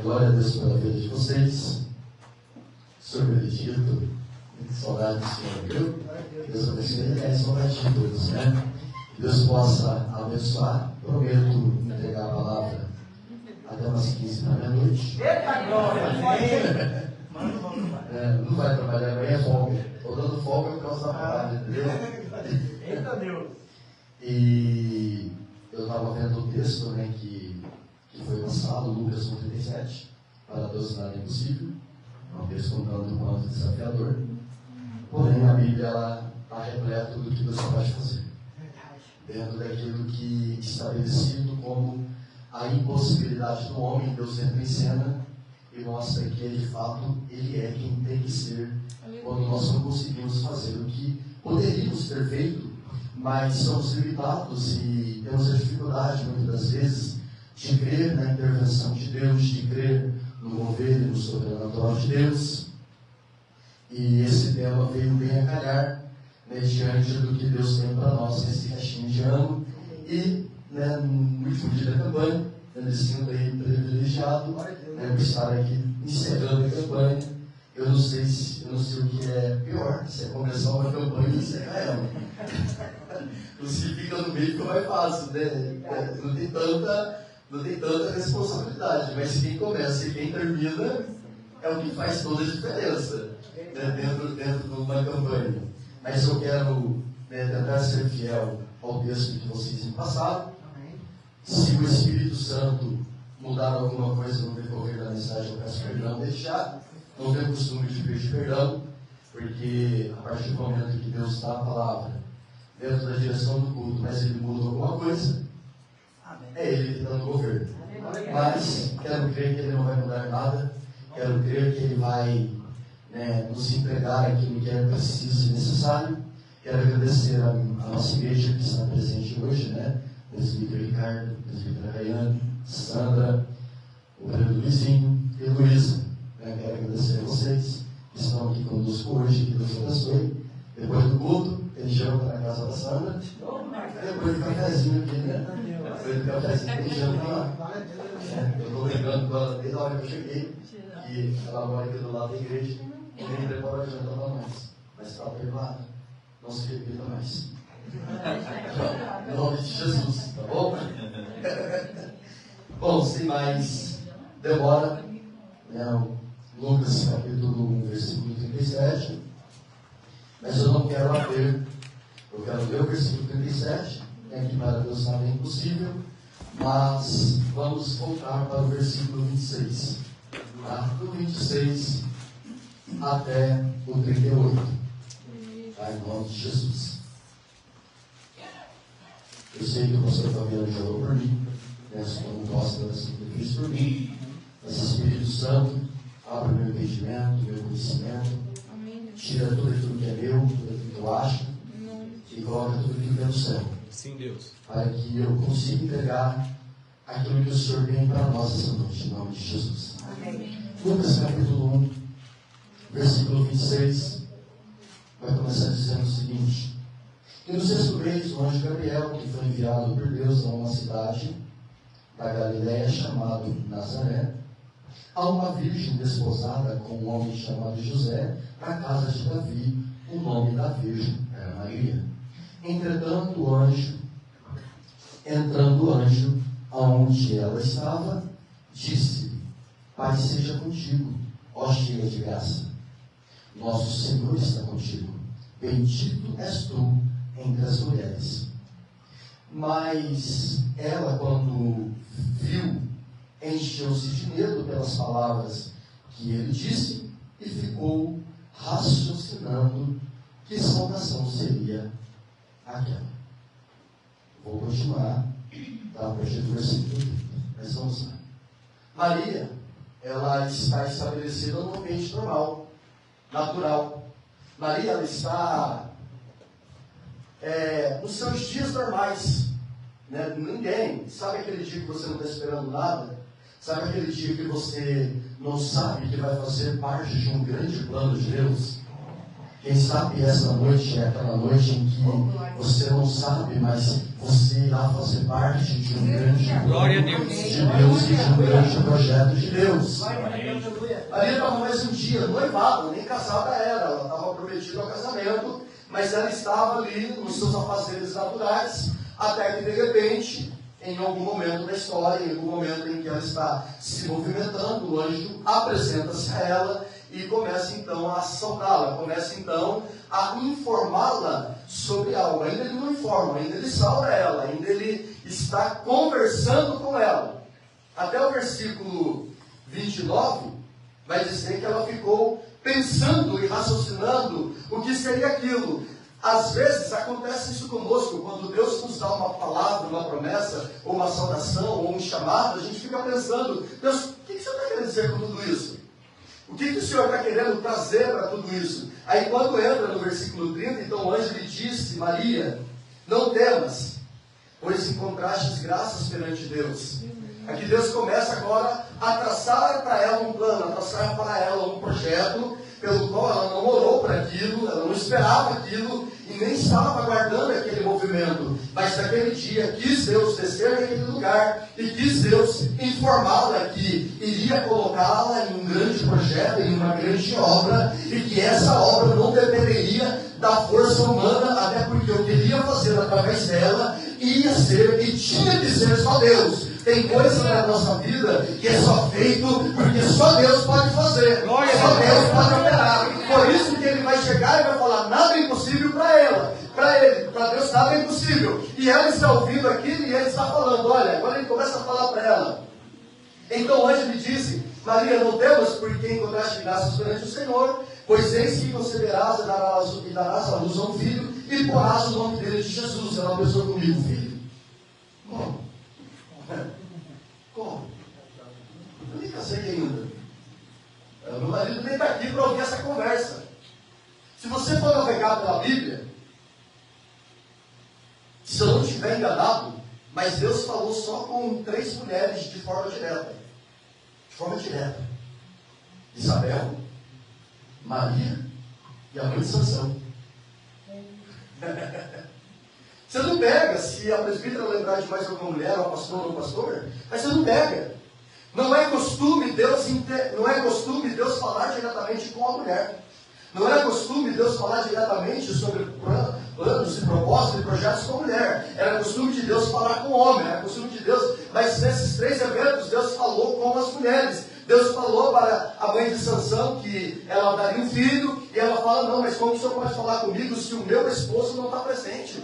Glória a Deus pela vida de vocês. Senhor Benedito, saudade do Senhor, viu? Deus abençoe, saudade de todos, né? Que Deus possa abençoar. Prometo entregar a palavra até umas 15 da meia-noite. Eita glória! Não vai trabalhar amanhã, é folga. Estou dando folga por causa da palavra, entendeu? Eita Deus! E eu estava vendo o texto, né, que foi lançado, Lucas 1:37, para Deus nada é impossível. É um texto contando um quanto desafiador. Porém, a Bíblia está repleta do que Deus pode fazer. dentro daquilo que estabelecido como a impossibilidade do homem. Deus entra em cena e mostra que de fato Ele é quem tem que ser quando nós não conseguimos fazer o que poderíamos ter feito, mas somos limitados e temos a dificuldade muitas das vezes de crer na intervenção de Deus, de crer no mover e no sobrenatural de Deus. E esse tema veio bem a calhar, né, diante do que Deus tem para nós nesse restinho de ano. E, né, no último dia da campanha, eu me sinto aí privilegiado, né, por estar aqui encerrando a campanha. Eu não sei o que é pior, se é começar uma campanha e encerrar ela. Os que ficam no meio fica mais fácil, né? Não tem tanta responsabilidade, mas quem começa e quem termina é o que faz toda a diferença, né, dentro de uma campanha. Mas eu quero, né, tentar ser fiel ao texto que vocês me passaram. Se o Espírito Santo mudar alguma coisa no decorrer da mensagem, eu peço perdão, deixar. Não tenho costume de pedir perdão, porque a partir do momento que Deus dá a palavra dentro da direção do culto, mas Ele muda alguma coisa, é Ele que está no governo. Mas quero crer que Ele não vai mudar nada, quero crer que Ele vai, né, nos entregar aquilo que é preciso e necessário. Quero agradecer a nossa igreja que está presente hoje, né? Presbítero Ricardo, presbítera Rayane, Sandra, o presbítero Luizinho e Luísa. Quero agradecer a vocês que estão aqui conosco hoje, que Deus abençoe. Depois do culto, ele janta na casa da Sandra. Depois do cafezinho aqui, né? Depois do cafezinho, ele janta lá. Eu estou lembrando dela desde a hora que eu cheguei, que ela mora aqui do lado da igreja, e nem preparou a janta para nós. Mas está perdoado. Não se repita mais. Em nome de Jesus, tá bom? Bom, sem mais demora, né? Lucas capítulo 1, versículo 37. Mas eu não quero abrir, eu quero ler o versículo 37, né, que para Deus nada é impossível, mas vamos voltar para o versículo 26. Tá? Do 26 até o 38. Tá? Em nome de Jesus. Eu sei que o pastor Fabiano já orou por mim, né, se eu não gosto assim que ele fez por mim, mas Espírito Santo, abre o meu entendimento, o meu conhecimento, tira tudo aquilo que é meu, tudo aquilo que eu acho, e coloca tudo aquilo que é do céu. Sim, Deus. Para que eu consiga entregar aquilo que o Senhor tem para nós essa noite, em nome de Jesus. Amém. Lucas capítulo 1, versículo 26, vai começar dizendo o seguinte: E no sexto mês, o anjo Gabriel, que foi enviado por Deus a uma cidade da Galiléia chamada Nazaré, a uma virgem desposada com um homem chamado José, na casa de Davi. O nome da virgem era Maria. Entretanto, entrando o anjo aonde ela estava, disse-lhe: Pai seja contigo, ó cheia de graça. Nosso Senhor está contigo. Bendito és tu entre as mulheres. Mas ela, quando viu, encheu-se de medo pelas palavras que ele disse e ficou raciocinando que saudação seria aquela. Vou continuar, tá? A partir do versículo 30. Mas vamos lá. Maria, ela está estabelecida no ambiente normal, natural. Maria, ela está nos seus dias normais, né? Ninguém, sabe aquele dia que você não está esperando nada? Sabe aquele dia que você não sabe que vai fazer parte de um grande plano de Deus? Quem sabe essa noite é aquela noite em que você não sabe, mas você irá fazer parte de um grande plano de Deus e de um grande projeto de Deus. Maria estava mais um dia noivada, nem casada era, ela estava prometida ao casamento, mas ela estava ali nos seus afazeres naturais, até que de repente, em algum momento da história, em algum momento em que ela está se movimentando, o anjo apresenta-se a ela e começa então a saudá-la, começa então a informá-la sobre algo. Ainda ele não informa, ainda ele sauda ela, ainda ele está conversando com ela. Até o versículo 29 vai dizer que ela ficou pensando e raciocinando o que seria aquilo. Às vezes acontece isso conosco, quando Deus nos dá uma palavra, uma promessa, ou uma saudação, ou um chamado, a gente fica pensando, Deus, o que o Senhor está querendo dizer com tudo isso? O que o Senhor está querendo trazer para tudo isso? Aí quando entra no versículo 30, então o anjo lhe disse, Maria, não temas, pois encontrastes graças perante Deus. Aqui Deus começa agora a traçar para ela um plano, a traçar para ela um projeto, pelo qual ela não orou para aquilo, ela não esperava aquilo, e nem estava aguardando aquele movimento. Mas naquele dia quis Deus descer naquele lugar, e quis Deus informá-la que iria colocá-la em um grande projeto, em uma grande obra, e que essa obra não dependeria da força humana, até porque eu queria fazer através dela, ia ser e tinha que ser só Deus. Tem coisa na nossa vida que é só feito porque só Deus pode fazer. Só Deus pode operar. Por isso que ele vai chegar e vai falar, nada é impossível para ela. Para Deus nada é impossível. E ela está ouvindo aquilo e ele está falando, olha, agora ele começa a falar para ela. Então o anjo lhe disse, Maria, não temas, porque encontraste graças perante o Senhor, pois eis que conceberás e darás à luz a um filho, e porás o nome dele de Jesus. Ela pensou comigo, filho. Como? Como? Eu nem casei ainda. Meu marido nem está aqui para ouvir essa conversa. Se você for navegar pela Bíblia, se eu não estiver enganado, mas Deus falou só com 3 mulheres de forma direta. De forma direta. Isabel, Maria e a mãe de Sansão. Você não pega, se a presbítera lembrar de mais alguma mulher, ou pastor ou pastor, mas você não pega. Não é costume Deus falar diretamente com a mulher. Não era costume Deus falar diretamente sobre planos e propósitos e projetos com a mulher. Era costume de Deus falar com o homem. Era costume de Deus. Mas nesses 3 eventos, Deus falou com as mulheres. Deus falou para a mãe de Sansão que ela daria um filho. E ela fala, não, mas como o senhor pode falar comigo se o meu esposo não está presente?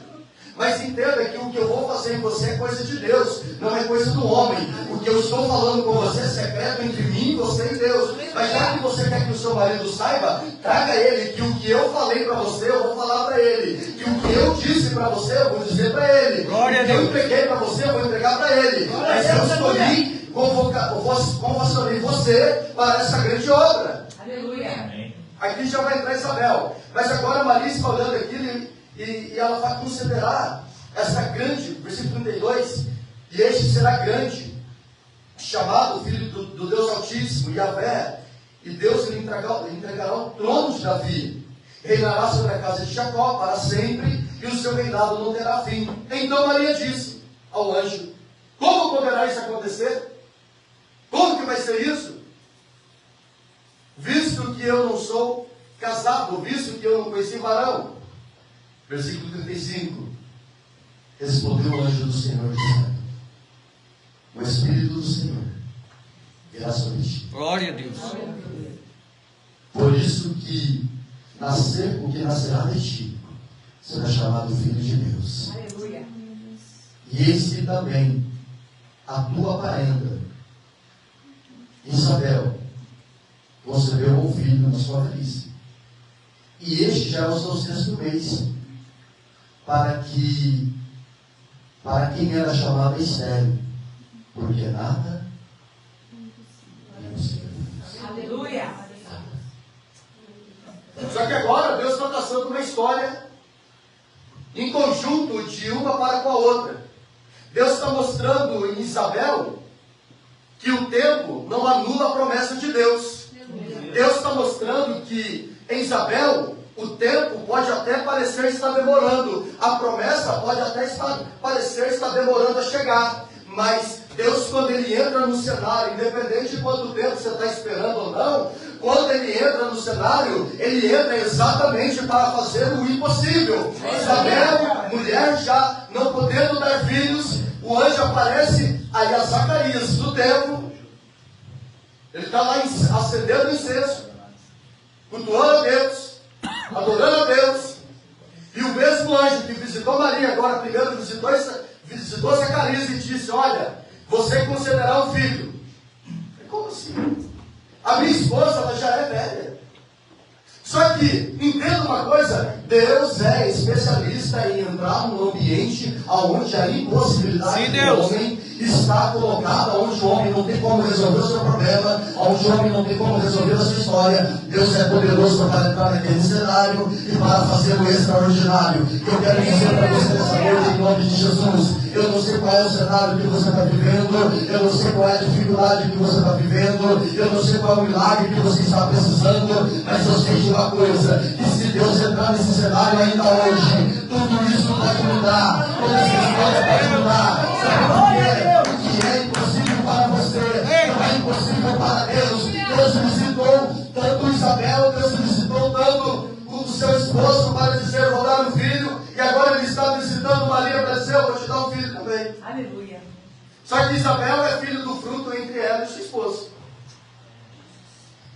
Mas entenda que o que eu vou fazer em você é coisa de Deus, não é coisa do homem. O que eu estou falando com você é secreto entre mim, você e Deus. Mas já que você quer que o seu marido saiba, traga ele, que o que eu falei para você, eu vou falar para ele. Que o que eu disse para você, eu vou dizer para ele. O que eu entreguei para você, eu vou entregar para ele. Mas eu escolhi convocacionei você para essa grande obra. Aleluia. Aqui já vai entrar Isabel. Mas agora Maria está olhando aquilo e ela vai considerar essa grande, versículo 32, e este será grande, chamado Filho do Deus Altíssimo, Yahvé, e Deus lhe entregará o trono de Davi, reinará sobre a casa de Jacó para sempre, e o seu reinado não terá fim. Então Maria disse ao anjo, como poderá isso acontecer? Como que vai ser isso? Visto que eu não sou casado, visto que eu não conheci varão. Versículo 35. Respondeu o anjo do Senhor, dizendo, o Espírito do Senhor virá sobre ti. Glória a Deus. Por isso que o que nascerá de ti será chamado Filho de Deus. Aleluia. E eis que também a tua parenta, Isabel, concebeu um filho na sua velhice. E este já é o seu 6º mês, para quem era chamada estéril, porque nada é impossível. Aleluia. Só que agora Deus está traçando uma história em conjunto de uma para com a outra. Deus está mostrando em Isabel que o tempo não anula a promessa de Deus. Deus está mostrando que em Isabel o tempo pode até parecer estar demorando, a promessa pode até parecer estar demorando a chegar, mas Deus, quando Ele entra no cenário, independente de quanto tempo você está esperando ou não, quando Ele entra no cenário, Ele entra exatamente para fazer o impossível. Isabel, mulher já não podendo dar filhos, o anjo aparece aí a Zacarias do templo, ele está lá acendendo incenso, cultuando a Deus, adorando a Deus, e o mesmo anjo que visitou Maria, agora primeiro visitou Zacarias e disse, olha, você concederá um filho. Como assim? A minha esposa, ela já é velha. Só que, entenda uma coisa, Deus é especialista em entrar num ambiente onde a impossibilidade do homem está colocada, onde o homem não tem como resolver o seu problema, onde o homem não tem como resolver a sua história. Deus é poderoso para entrar naquele cenário e para fazer o extraordinário. Eu quero dizer para você nessa noite, em nome de Jesus, eu não sei qual é o cenário que você está vivendo, eu não sei qual é a dificuldade que você está vivendo, eu não sei qual é o milagre que você está precisando, mas eu sei de uma coisa, que se Deus entrar nesse cenário ainda hoje, tudo isso pode mudar, toda essa história pode mudar. Sabe por quê? O que é impossível para você não é impossível para Deus. Deus visitou tanto Isabel, Deus visitou tanto o seu esposo para dizer, vou dar um filho, e agora ele está visitando Maria para dizer, eu vou te dar um filho também. Aleluia. Só que Isabel é filho do fruto entre ela e seu esposo.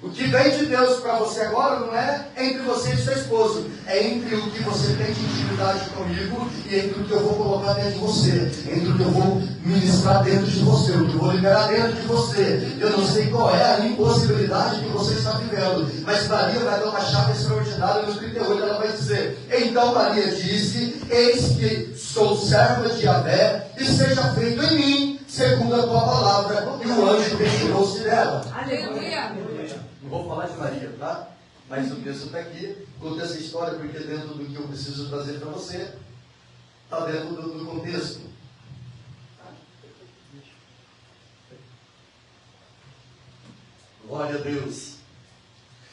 O que vem de Deus para você agora não é entre você e seu esposo, é entre o que você tem de intimidade comigo e entre o que eu vou colocar dentro de você, entre o que eu vou ministrar dentro de você, o que eu vou liberar dentro de você. Eu não sei qual é a impossibilidade que você está vivendo, mas Maria vai dar uma chave extraordinária. No 38 ela vai dizer, então Maria disse, eis que sou serva de Yahvé, e seja feito em mim segundo a tua palavra. E o anjo retirou-se dela. Aleluia. Não vou falar de Maria, tá? Mas o texto está aqui, conta essa história, porque dentro do que eu preciso trazer para você, está dentro do contexto. Glória a Deus.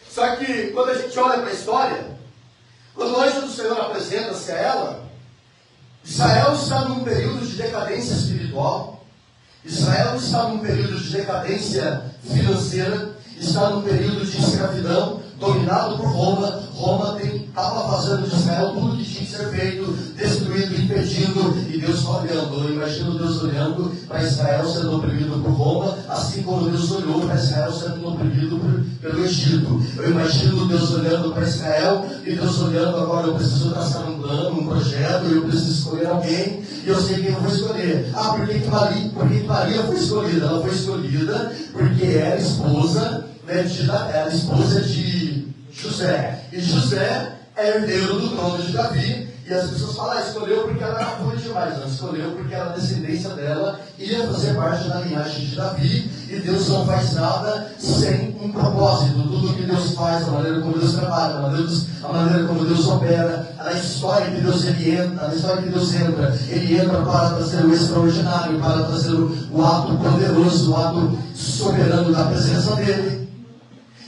Só que quando a gente olha para a história, quando o anjo do Senhor apresenta-se a ela, Israel está num período de decadência espiritual, Israel está num período de decadência financeira, está num período de escravidão, dominado por Roma. Roma estava fazendo de Israel tudo que tinha que ser feito, destruindo, impedindo, e Deus está olhando. Eu imagino Deus olhando para Israel sendo oprimido por Roma, assim como Deus olhou para Israel sendo oprimido pelo Egito. Eu imagino Deus olhando para Israel, e Deus olhando, agora eu preciso traçar um plano, um projeto, eu preciso escolher alguém, e eu sei quem eu vou escolher. Por que Maria foi escolhida? Ela foi escolhida porque era esposa, era esposa de José. E José é herdeiro do trono de Davi. E as pessoas falam, escolheu porque ela era boa demais. Não, escolheu porque a descendência dela ia fazer parte da linhagem de Davi. E Deus não faz nada sem um propósito. Tudo que Deus faz, a maneira como Deus trabalha, a maneira como Deus opera, na história que Deus entra, Ele entra para trazer o extraordinário, para trazer o ato poderoso, o ato soberano da presença dEle.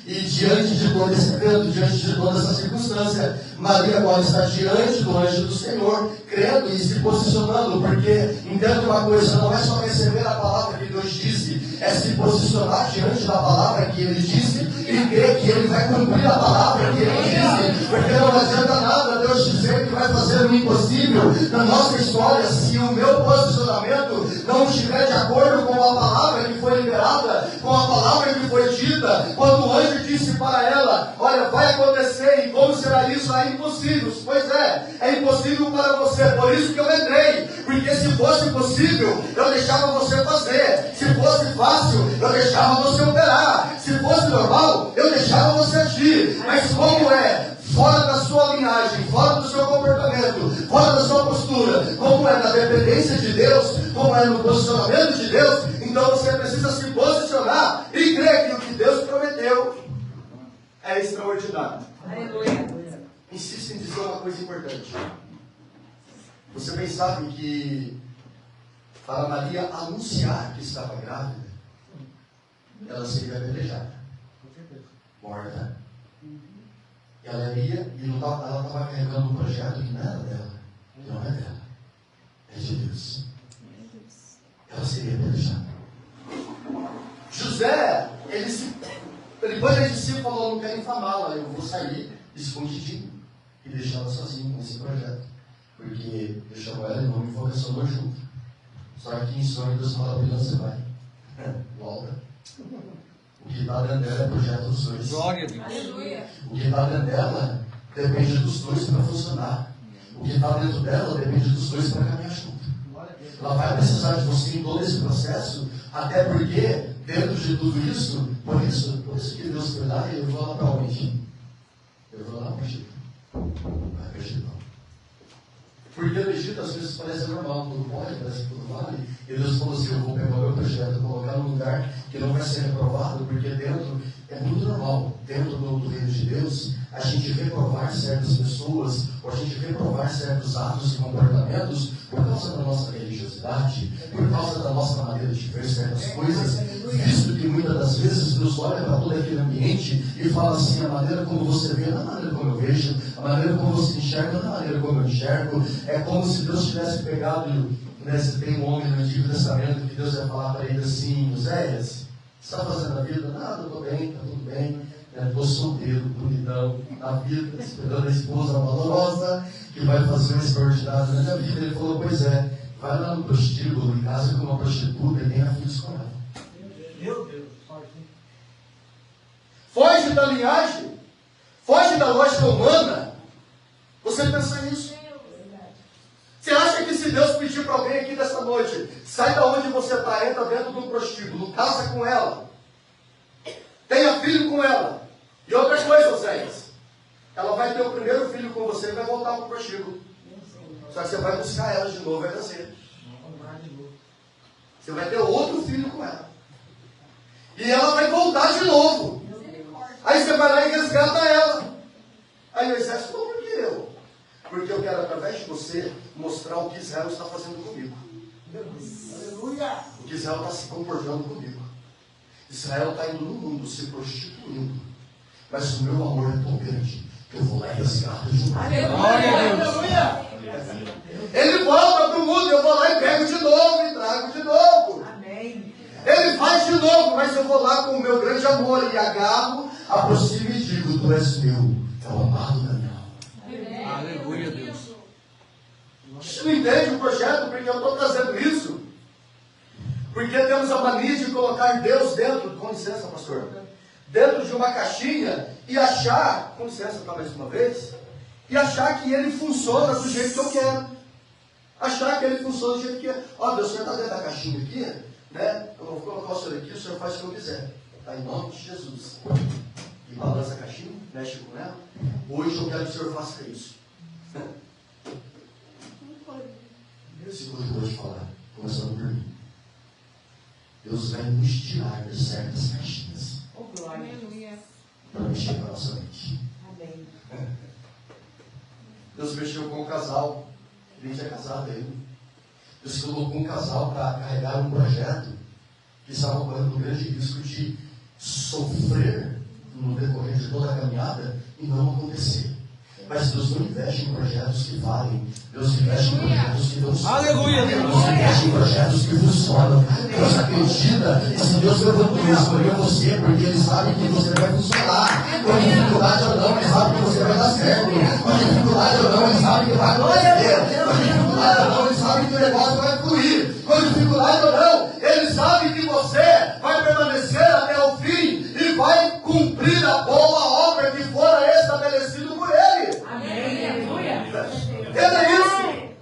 E diante de todo esse evento, diante de toda essa circunstância, Maria agora está diante do anjo do Senhor, crendo e se posicionando, porque, entenda uma coisa, não é só receber a palavra que Deus disse, é se posicionar diante da palavra que Ele disse e crer que Ele vai cumprir a palavra que Ele disse, porque não adianta nada Deus dizer que vai fazer o impossível na nossa história, se o meu posicionamento não estiver de acordo com a palavra que foi liberada, com a palavra que foi dita, quando o anjo disse para ela, olha, vai acontecer, e como será isso? É impossível. Pois é impossível para você, por isso que eu entrei, porque se fosse possível, eu deixava você fazer, se fosse fácil, eu deixava você operar, se fosse normal, eu deixava você agir, mas como é fora da sua linhagem, fora do seu comportamento, fora da sua postura, como é na dependência de Deus, como é no posicionamento de Deus, então você precisa se posicionar e crer que o que Deus prometeu é extraordinário. Aleluia. Insisto em dizer uma coisa importante. Você bem sabe que para Maria anunciar que estava grávida, ela seria apedrejada, morta. Ela ia e ela estava carregando um projeto que não era dela, não é dela, é de Deus. Ela seria apedrejada. José, depois ele se falou, não quero infamá-la, eu vou sair escondidinho e deixar ela sozinha com esse projeto, porque eu chamo ela em nome e vocação do junto. Só que em sonho Deus fala para você vai, volta. O que está dentro dela é projeto dos dois. Glória a Deus. Aleluia. O que está dentro dela depende dos dois para funcionar. O que está dentro dela depende dos dois para caminhar junto. Ela vai precisar de você em todo esse processo, até porque dentro de tudo isso, por isso que Deus foi lá, eu vou lá para onde? Eu vou lá para o Egito. vai perder não. Porque no Egito às vezes parece normal, tudo pode, parece que tudo vale. E Deus falou assim, eu vou pegar o meu projeto, colocar num lugar que não vai ser reprovado, porque dentro é muito normal, dentro do reino de Deus, a gente reprovar certas pessoas, ou a gente reprovar certos atos e comportamentos por causa da nossa religiosidade, por causa da nossa maneira de ver certas coisas, visto que muitas das vezes Deus olha para todo aquele ambiente e fala assim, a maneira como você vê, não é a maneira como eu vejo, a maneira como você enxerga, não é a maneira como eu enxergo. É como se Deus tivesse pegado, né, se tem um homem no Antigo Testamento que Deus ia falar para ele assim, Oséias, você está fazendo a vida? Nada, eu estou bem, está tudo bem. Estou solteiro, bonitão, na vida, esperando a esposa valorosa que vai fazer um extraordinário na minha vida. Ele falou, pois é, vai lá no prostíbulo, em casa com uma prostituta e tenha filhos com ela. Meu Deus, foge da linhagem, foge da lógica humana. Você pensa nisso? Você acha que se Deus pedir para alguém aqui nessa noite, sai da onde você está, entra dentro de um prostíbulo, casa com ela, tenha filho com ela, e outra coisa, Oséias, ela vai ter o primeiro filho com você e vai voltar para o prostíbulo. Só que você vai buscar ela de novo, vai nascer. Você vai ter outro filho com ela. E ela vai voltar de novo. Aí você vai lá e resgata ela. Aí o exército falou, por que eu? Porque eu quero, através de você, mostrar o que Israel está fazendo comigo. aleluia. O que Israel está se comportando comigo. Israel está indo no mundo, se prostituindo. Mas o meu amor é tão grande que eu vou lá e resgato de novo. Aleluia. Ele volta para o mundo, eu vou lá e pego de novo e trago de novo. Amém. Ele faz de novo, mas eu vou lá com o meu grande amor e agarro, aproximo e digo, tu és meu, é o amado da minha alma. Aleluia, Deus. Você não entende o projeto porque eu estou trazendo isso? Porque temos a mania de colocar Deus dentro, com licença, pastor, dentro de uma caixinha e achar, com licença, talvez uma vez, e achar que ele funciona do jeito que eu quero. Achar que ele funciona do jeito que eu quero. Ó, Deus, o senhor está dentro da caixinha aqui, né? Eu vou colocar o senhor aqui, o senhor faz o que eu quiser. Está em nome de Jesus. E balança a caixinha, mexe com ela. Hoje eu quero que o senhor faça isso. Segura que eu vou te falar, começando por mim. Deus vai nos tirar de certas caixinhas. Para mexer com a nossa mente. Amém. Deus mexeu com o casal, ele já é casado ainda. Deus colocou um casal para carregar um projeto que estava correndo um grande risco de sofrer no decorrer de toda a caminhada e não acontecer. Mas Deus não investe em projetos que valem. Deus investe em projetos que dão certo. Aleluia, Deus. Deus investe em projetos que funcionam. Deus acredita que se Deus levantou e escolheu você, porque Ele sabe que você vai funcionar. Com dificuldade ou não, Ele sabe que você vai dar certo. Com dificuldade ou não, Ele sabe que vai acontecer. Com dificuldade ou não, Ele sabe que o negócio vai fluir. Com dificuldade ou não, Ele sabe que você vai permanecer até o fim e vai cumprir a boa obra que fora estabelecido por Ele. Amém. Aleluia. Entenda isso.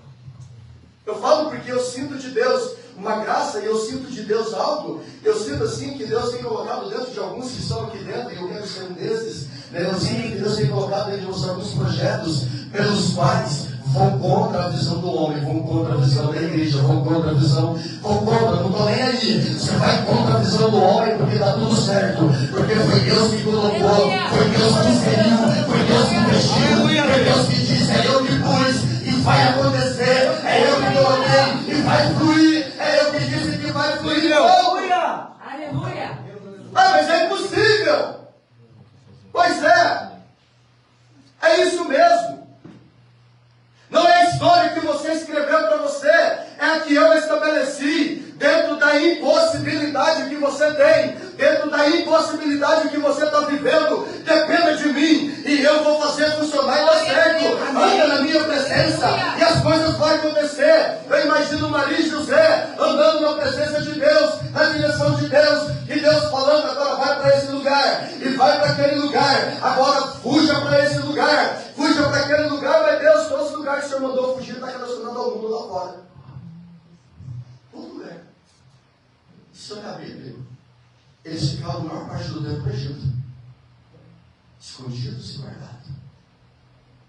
Eu falo porque eu sinto de Deus uma graça e eu sinto de Deus algo. Eu sinto assim que Deus tem colocado dentro de alguns que estão aqui dentro, e eu quero ser um desses. Eu sinto que Deus tem colocado dentro de alguns projetos pelos quais vão contra a visão do homem, vão contra a visão da igreja, vão contra a visão, vão contra, não estou nem aí. Você vai contra a visão do homem porque está tudo certo, porque foi Deus que colocou, foi Deus que inseriu, foi Deus que investiu, foi Deus que disse, é eu que pus, e vai acontecer, é eu que coloquei, e vai fluir, é eu que disse que vai fluir. Aleluia. Aleluia. Ah, mas é impossível. Pois é. É isso mesmo. Não é a história que você escreveu para você, é a que eu estabeleci dentro da impossibilidade que você tem, dentro da impossibilidade que você está vivendo. Dependa de mim e eu vou fazer funcionar e dar certo. Anda na minha presença e as coisas vão acontecer. Eu imagino Maria e José andando na presença de Deus, na direção de Deus, e Deus falando, agora vai para esse lugar, e vai para aquele lugar, agora fuja para esse lugar, fuja para aquele lugar. Mas Deus, todos os lugares que o Senhor mandou fugir está relacionado ao mundo lá fora. Todo lugar. Se olhar a Bíblia, eles ficaram a maior parte do tempo no Egito, escondidos e guardados.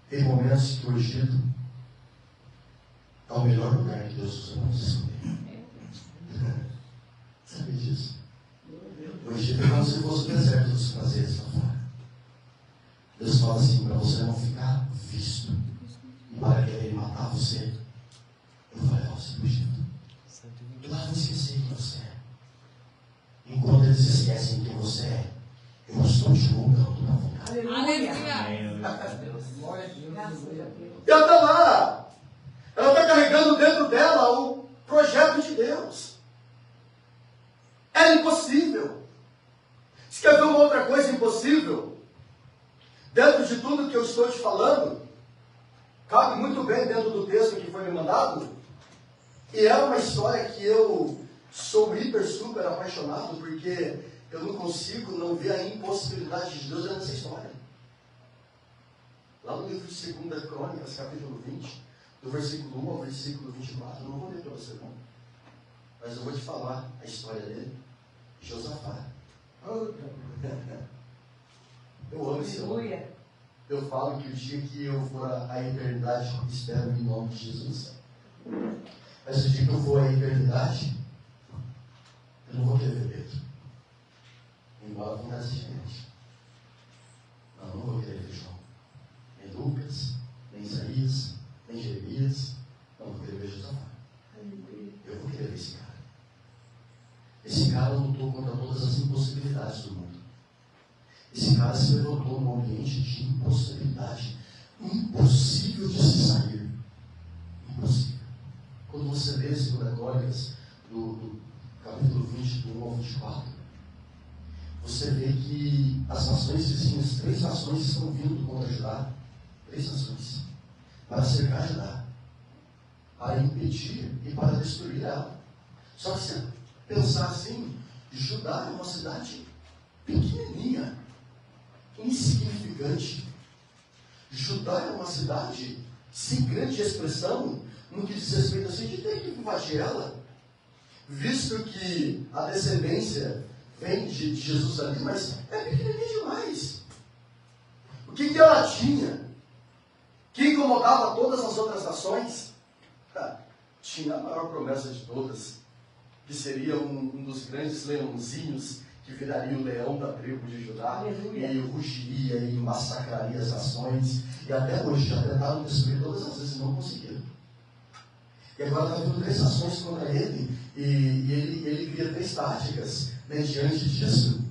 Tem momentos que o Egito é o melhor lugar que Deus usa para nos escolher. Sabe disso? O Egito é como se fosse o deserto dos prazeres lá fora. Deus fala assim, para você não ficar visto e para querer matar você, eu vou levar você para o Egito. E lá vão esquecer quem você é. Enquanto eles esquecem quem você é, eu estou te moldando na vontade. Aleluia. E ela está lá. Ela está carregando dentro dela o projeto de Deus. É impossível. Se quer ver uma outra coisa impossível, dentro de tudo que eu estou te falando, cabe muito bem dentro do texto que foi me mandado, e é uma história que eu sou hiper, super apaixonado, porque eu não consigo não ver a impossibilidade de Deus dentro dessa história. Lá no livro de 2 Crônicas, capítulo 20, do versículo 1 ao versículo 24, eu não vou ler para você não, mas eu vou te falar a história dele, Josafá. Eu amo esse nome. Eu falo que o dia que eu for à eternidade, espero em nome de Jesus. Mas o dia que eu for à eternidade, eu não vou querer ver Pedro. Embora não seja gente. Não vou querer ver João. Nem Lucas, nem Isaías, nem Jeremias. Não vou querer ver Josafá. Eu vou querer ver esse cara. Esse cara lutou contra todas as impossibilidades do mundo. Esse cara se levantou num ambiente de impossibilidade. Impossível de se sair. Impossível. Quando você lê 2 Crônicas, do capítulo 20, do 1 ao 24, você vê que as nações vizinhas, 3 nações estão vindo contra Judá. 3 nações. Para cercar Judá. Para impedir e para destruir ela. Só que se pensar assim, Judá é uma cidade pequenininha, insignificante. Judá é uma cidade sem grande expressão no que diz respeito assim de ter que invadir ela, visto que a descendência vem de Jesus ali, mas é pequenininha demais. O que ela tinha que incomodava todas as outras nações? Tinha a maior promessa de todas, que seria um dos grandes leãozinhos que viraria o leão da tribo de Judá. Aleluia. E rugiria e massacraria as nações. E até hoje já tentaram destruir todas as vezes e não conseguiram. E agora está vindo 3 nações contra ele, e ele cria 3 táticas, né, diante disso.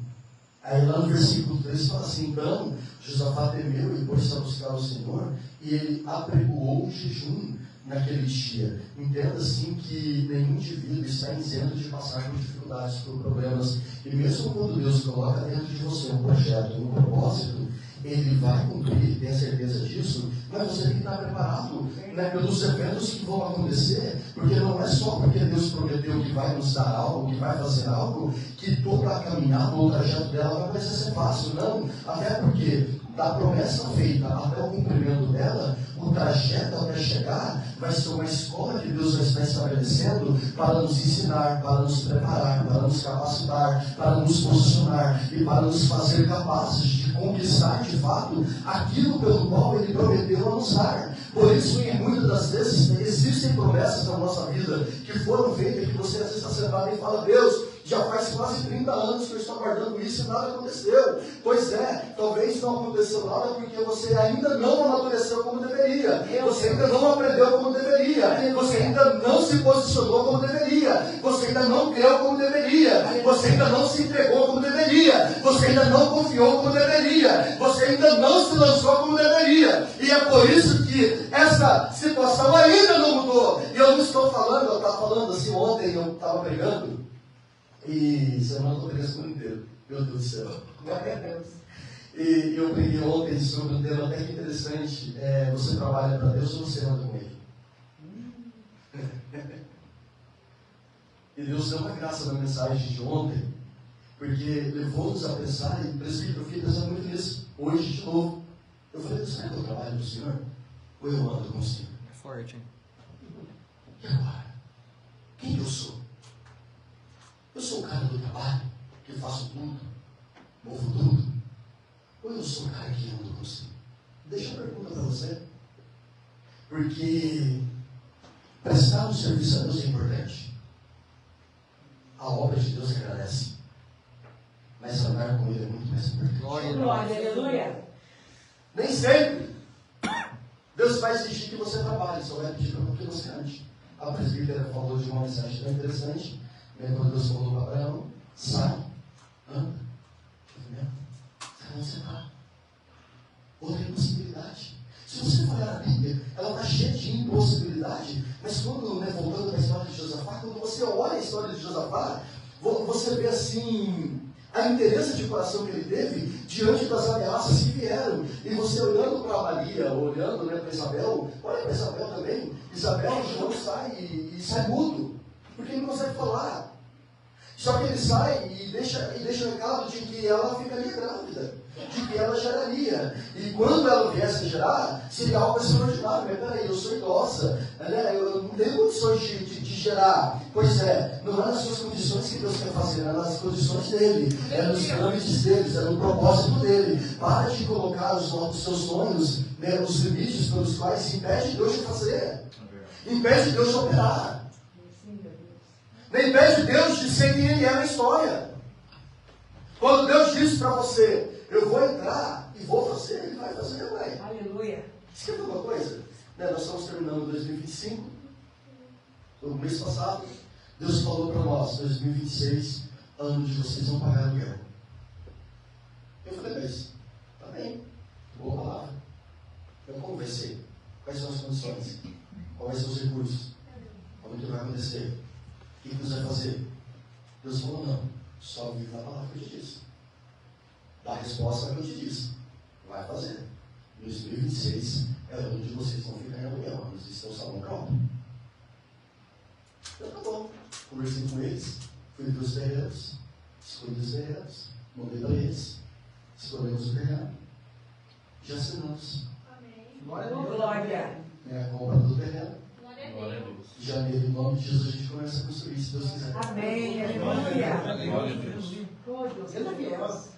Aí lá no versículo 3 fala assim, então Josafá temeu e pôs-se a buscar o Senhor, e ele apregoou o jejum naquele dia. Entenda assim que nenhum indivíduo está isento de passar por dificuldades, por problemas, e mesmo quando Deus coloca dentro de você um projeto, um propósito, Ele vai cumprir, tenha certeza disso, mas você tem que estar preparado, né, pelos eventos que vão acontecer, porque não é só porque Deus prometeu que vai nos dar algo, que vai fazer algo, que toda a caminhada ou o trajeto dela vai parecer ser fácil, não, até porque da promessa feita até o cumprimento dela, o trajeto até chegar vai ser uma escola que Deus já está estabelecendo para nos ensinar, para nos preparar, para nos capacitar, para nos posicionar e para nos fazer capazes de conquistar de fato aquilo pelo qual Ele prometeu a nos dar. Por isso que muitas das vezes existem promessas na nossa vida que foram feitas, que você às vezes está sentado e fala, Deus, já faz quase 30 anos que eu estou aguardando isso e nada aconteceu. Pois é, talvez não aconteceu nada porque você ainda não amadureceu como deveria. Você ainda não aprendeu como deveria. Você ainda não se posicionou como deveria. Você ainda não creu como deveria. Você ainda não se entregou como deveria. Você ainda não confiou como deveria. Você ainda não se lançou como deveria. E é por isso que essa situação ainda não mudou. E eu não estou falando, eu estava falando assim ontem, eu estava pregando. E semana eu estou pregando a semana inteira. Meu Deus do céu. Glória a Deus. E eu preguei ontem sobre um tema até que interessante. Você trabalha para Deus ou você anda com Ele? E Deus deu uma graça na mensagem de ontem, porque levou-nos a pensar, e presbítero, eu fiquei pensando muito nisso, hoje de novo. Eu falei, será que eu trabalho para o Senhor? Ou eu ando com o Senhor? É forte, hein? E agora? Quem eu sou? Eu sou o cara do trabalho, que faço tudo, movo tudo? Ou eu sou o cara que anda com o Senhor? Deixa eu perguntar para você. Porque prestar um serviço a Deus é importante. A obra de Deus agradece. Mas andar com Ele é muito mais importante. Glória, aleluia. Nem sempre Deus vai exigir que você trabalhe, só vai pedir para que você cante. A presbítera falou de uma mensagem tão interessante, quando Deus falou para Abraão: sai, anda. Sai onde você está. Outra impossibilidade. Se você olhar a Bíblia, ela está cheia de impossibilidade, mas quando, voltando para a história de Josafá, quando você olha a história de Josafá, você vê assim a inteireza de coração que ele teve diante das ameaças que vieram. E você olhando para Maria, olhando para Isabel, olha para Isabel também. Isabel não sai e sai mudo, porque ele não consegue falar. Só que ele sai e deixa o recado de que ela ficaria grávida, de que ela geraria. E quando ela viesse a gerar, seria algo extraordinário. Mas peraí, eu sou idosa, eu não tenho condições de gerar. Pois é, não é nas suas condições que Deus quer fazer, é nas condições dele, é nos trâmites deles, é no propósito dele. Para de colocar os seus sonhos, os limites pelos quais impede Deus de fazer, impede Deus de operar. Nem impede Deus de ser quem Ele é na história. Quando Deus diz para você: eu vou entrar e vou fazer, Ele vai fazer, ué. Aleluia. Esquenta uma coisa. Nós estamos terminando 2025. No mês passado, Deus falou para nós: 2026, ano de vocês vão pagar aluguel. Eu falei: mas, tá bem, boa palavra. Então como vai ser? Quais são as condições? Quais vai ser os recursos? Como que vai acontecer? O que Deus vai fazer? Deus falou: não, só vive a palavra que eu te disse. Dá a resposta que eu te disse. Vai fazer. 2026 é o ano de vocês vão ficar em aluguel. Eles estão salão pronto. Então tá bom. Conversei com eles, fui para os terrenos, escolhi os terrenos, mandei para eles, escolhemos o terreno, já assinamos. Glória. A compra do terreno. Em janeiro, em nome de Jesus, a gente começa a construir, se Deus quiser. Amém. Aleluia. Glória a Deus.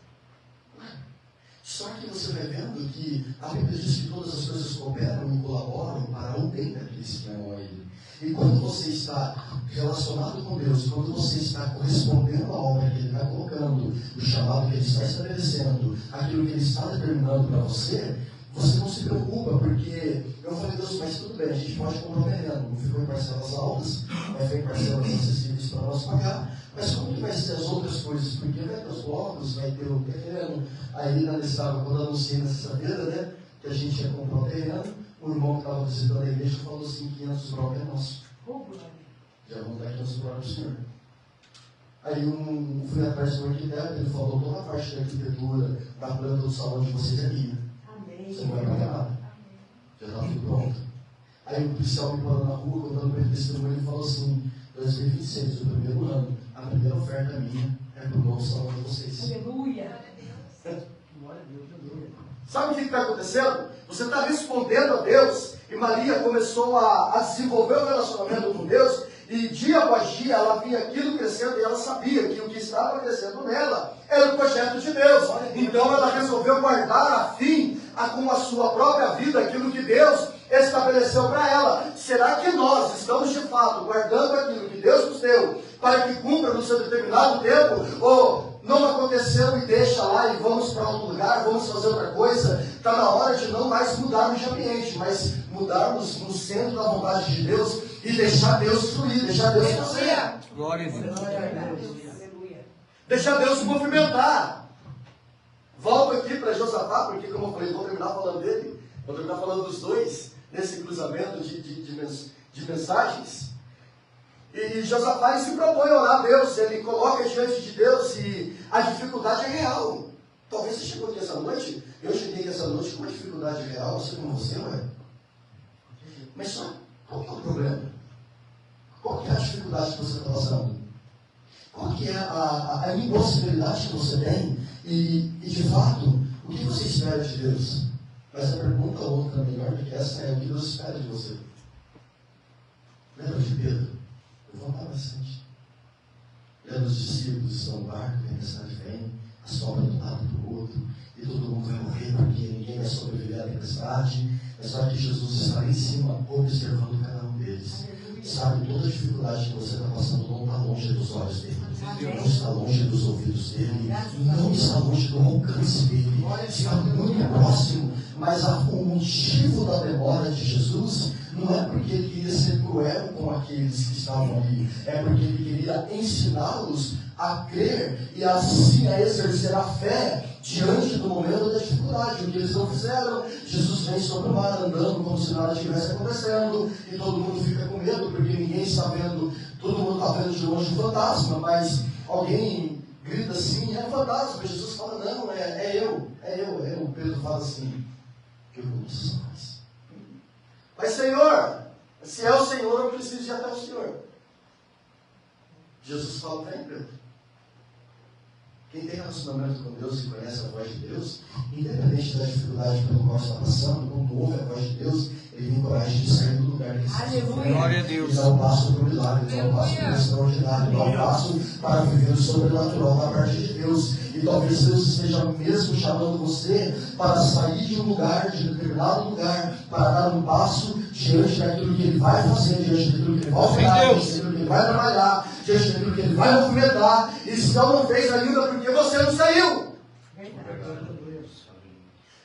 Só que você vai vendo que a Bíblia diz que todas as coisas cooperam e colaboram para o bem daqueles que amam a Ele. E quando você está relacionado com Deus, quando você está correspondendo à obra que Ele está colocando, o chamado que Ele está estabelecendo, aquilo que Ele está determinando para você, você não se preocupa, porque eu falei: Deus, mas tudo bem, a gente pode comprar um terreno, não ficou em parcelas altas, vai ficar em parcelas acessíveis para nós pagar, mas como que vai ser as outras coisas? Porque vai ter os blocos, vai ter o terreno. Aí na listagem, quando eu anunciei na sexta-feira, que a gente ia comprar o terreno, o irmão que estava visitando a igreja falou assim: 500 blocos é nosso. Já vamos dar 500 blocos para o senhor. Aí fui atrás do arquiteto, ele falou: toda a parte da arquitetura, da planta do salão de vocês é minha. Você não vai pagar nada. Já está tudo pronto. Aí o policial me parou na rua, contando para ele testemunho, ele falou assim: 2026, o primeiro ano, a primeira oferta minha é para o novo salão de vocês. Aleluia. Sabe o que está acontecendo? Você está respondendo a Deus, e Maria começou a desenvolver um relacionamento com Deus, e dia após dia ela via aquilo crescendo, e ela sabia que o que estava crescendo nela era o projeto de Deus. Então ela resolveu guardar a fim, com a sua própria vida, aquilo que Deus estabeleceu para ela. Será que nós estamos de fato guardando aquilo que Deus nos deu para que cumpra no seu determinado tempo? Ou não aconteceu e deixa lá e vamos para outro lugar, vamos fazer outra coisa? Está na hora de não mais mudarmos de ambiente, mas mudarmos no centro da vontade de Deus e deixar Deus fluir, deixar Deus fazer. Glória a Deus. Deixar Deus se movimentar. Volto aqui para Josafá, porque como eu falei, vou terminar falando dele, vou terminar falando dos dois, nesse cruzamento de mensagens. E Josafá se propõe a orar a Deus, ele coloca diante de Deus, e a dificuldade é real. Talvez você chegou aqui essa noite, eu cheguei aqui essa noite com uma dificuldade real, assim como você, ué. Mas só, qual que é o problema? Qual que é a dificuldade que você está passando? Qual que é a impossibilidade que você tem? E de fato, o que você espera de Deus? Mas a pergunta outra, melhor do que essa, é: o que Deus espera de você? Lembra de Pedro? Levanta bastante. Lembra os discípulos, estão no barco, a tempestade vem, a sobra do lado do outro, e todo mundo vai morrer porque ninguém vai sobreviver à tempestade. É só que Jesus está lá em cima, observando cada um deles. Sabe, toda a dificuldade que você está passando não está longe dos olhos dele, não está longe dos ouvidos dele, não está longe do alcance dele, está muito próximo. Mas o motivo da demora de Jesus não é porque ele queria ser cruel com aqueles que estavam ali, é porque ele queria ensiná-los a crer e assim a exercer a fé diante do momento da dificuldade. O que eles não fizeram, Jesus vem sobre o mar andando como se nada estivesse acontecendo e todo mundo fica com medo porque ninguém está vendo, todo mundo está vendo de longe um fantasma, mas alguém grita assim, é um fantasma. Jesus fala, não, é eu. Pedro fala assim, eu conheço mais. Mas Senhor, se é o Senhor, eu preciso ir até o Senhor. Jesus fala, vem Pedro. Quem tem relacionamento com Deus e conhece a voz de Deus, independente da dificuldade pelo qual está passando, quando ouve a voz de Deus, ele tem coragem de sair do lugar que está. Glória a Deus. Ele dá um passo para o milagre, ele dá um passo para o extraordinário, ele dá um passo para viver o sobrenatural da parte de Deus. E talvez Deus esteja mesmo chamando você para sair de um lugar, de um determinado lugar, para dar um passo diante daquilo que Ele vai fazer, diante daquilo que Ele vai operar, diante daquilo que Ele vai trabalhar, diante daquilo que Ele vai movimentar. E se não fez ainda, porque você não saiu.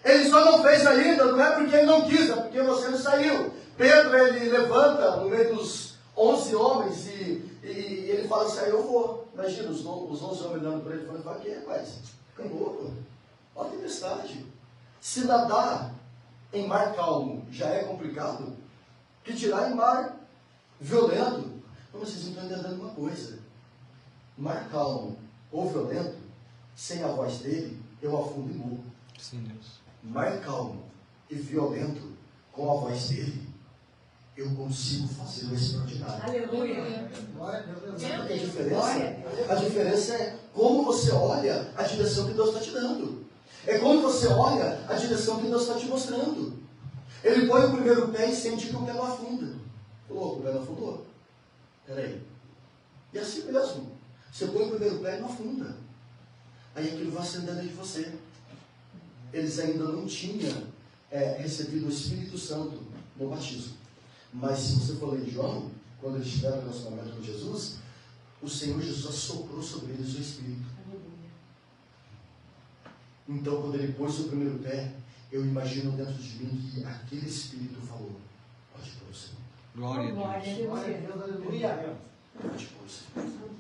Ele só não fez ainda, não é porque Ele não quis, é porque você não saiu. Pedro, ele levanta no meio dos 11 homens e ele fala assim, eu vou. Imagina, os 11 homens olhando para ele e falando, vai que rapaz? Fica louco. Olha a tempestade. Se nadar em mar calmo já é complicado, que tirar em mar violento. Mas vocês não estão entendendo uma coisa. Mar calmo ou violento, sem a voz dele, eu afundo e morro. Sim, Deus. Mar calmo e violento, com a voz dele, eu consigo fazer o extraordinário. Aleluia. Sabe o que é a diferença? A diferença é como você olha a direção que Deus está te dando. É como você olha a direção que Deus está te mostrando. Ele põe o primeiro pé e sente que o pé não afunda. Falou, o pé não afundou. Peraí. E assim mesmo. Você põe o primeiro pé e não afunda. Aí aquilo vai acendendo dentro de você. Eles ainda não tinham recebido o Espírito Santo no batismo. Mas se você for ler João, quando eles tiveram relacionamento com Jesus, o Senhor Jesus assoprou sobre eles o Espírito. Então, quando ele pôs o primeiro pé, eu imagino dentro de mim que aquele Espírito falou, pode pôr o Senhor. Glória a Deus. Glória a Deus, aleluia. Pode pôr o Senhor.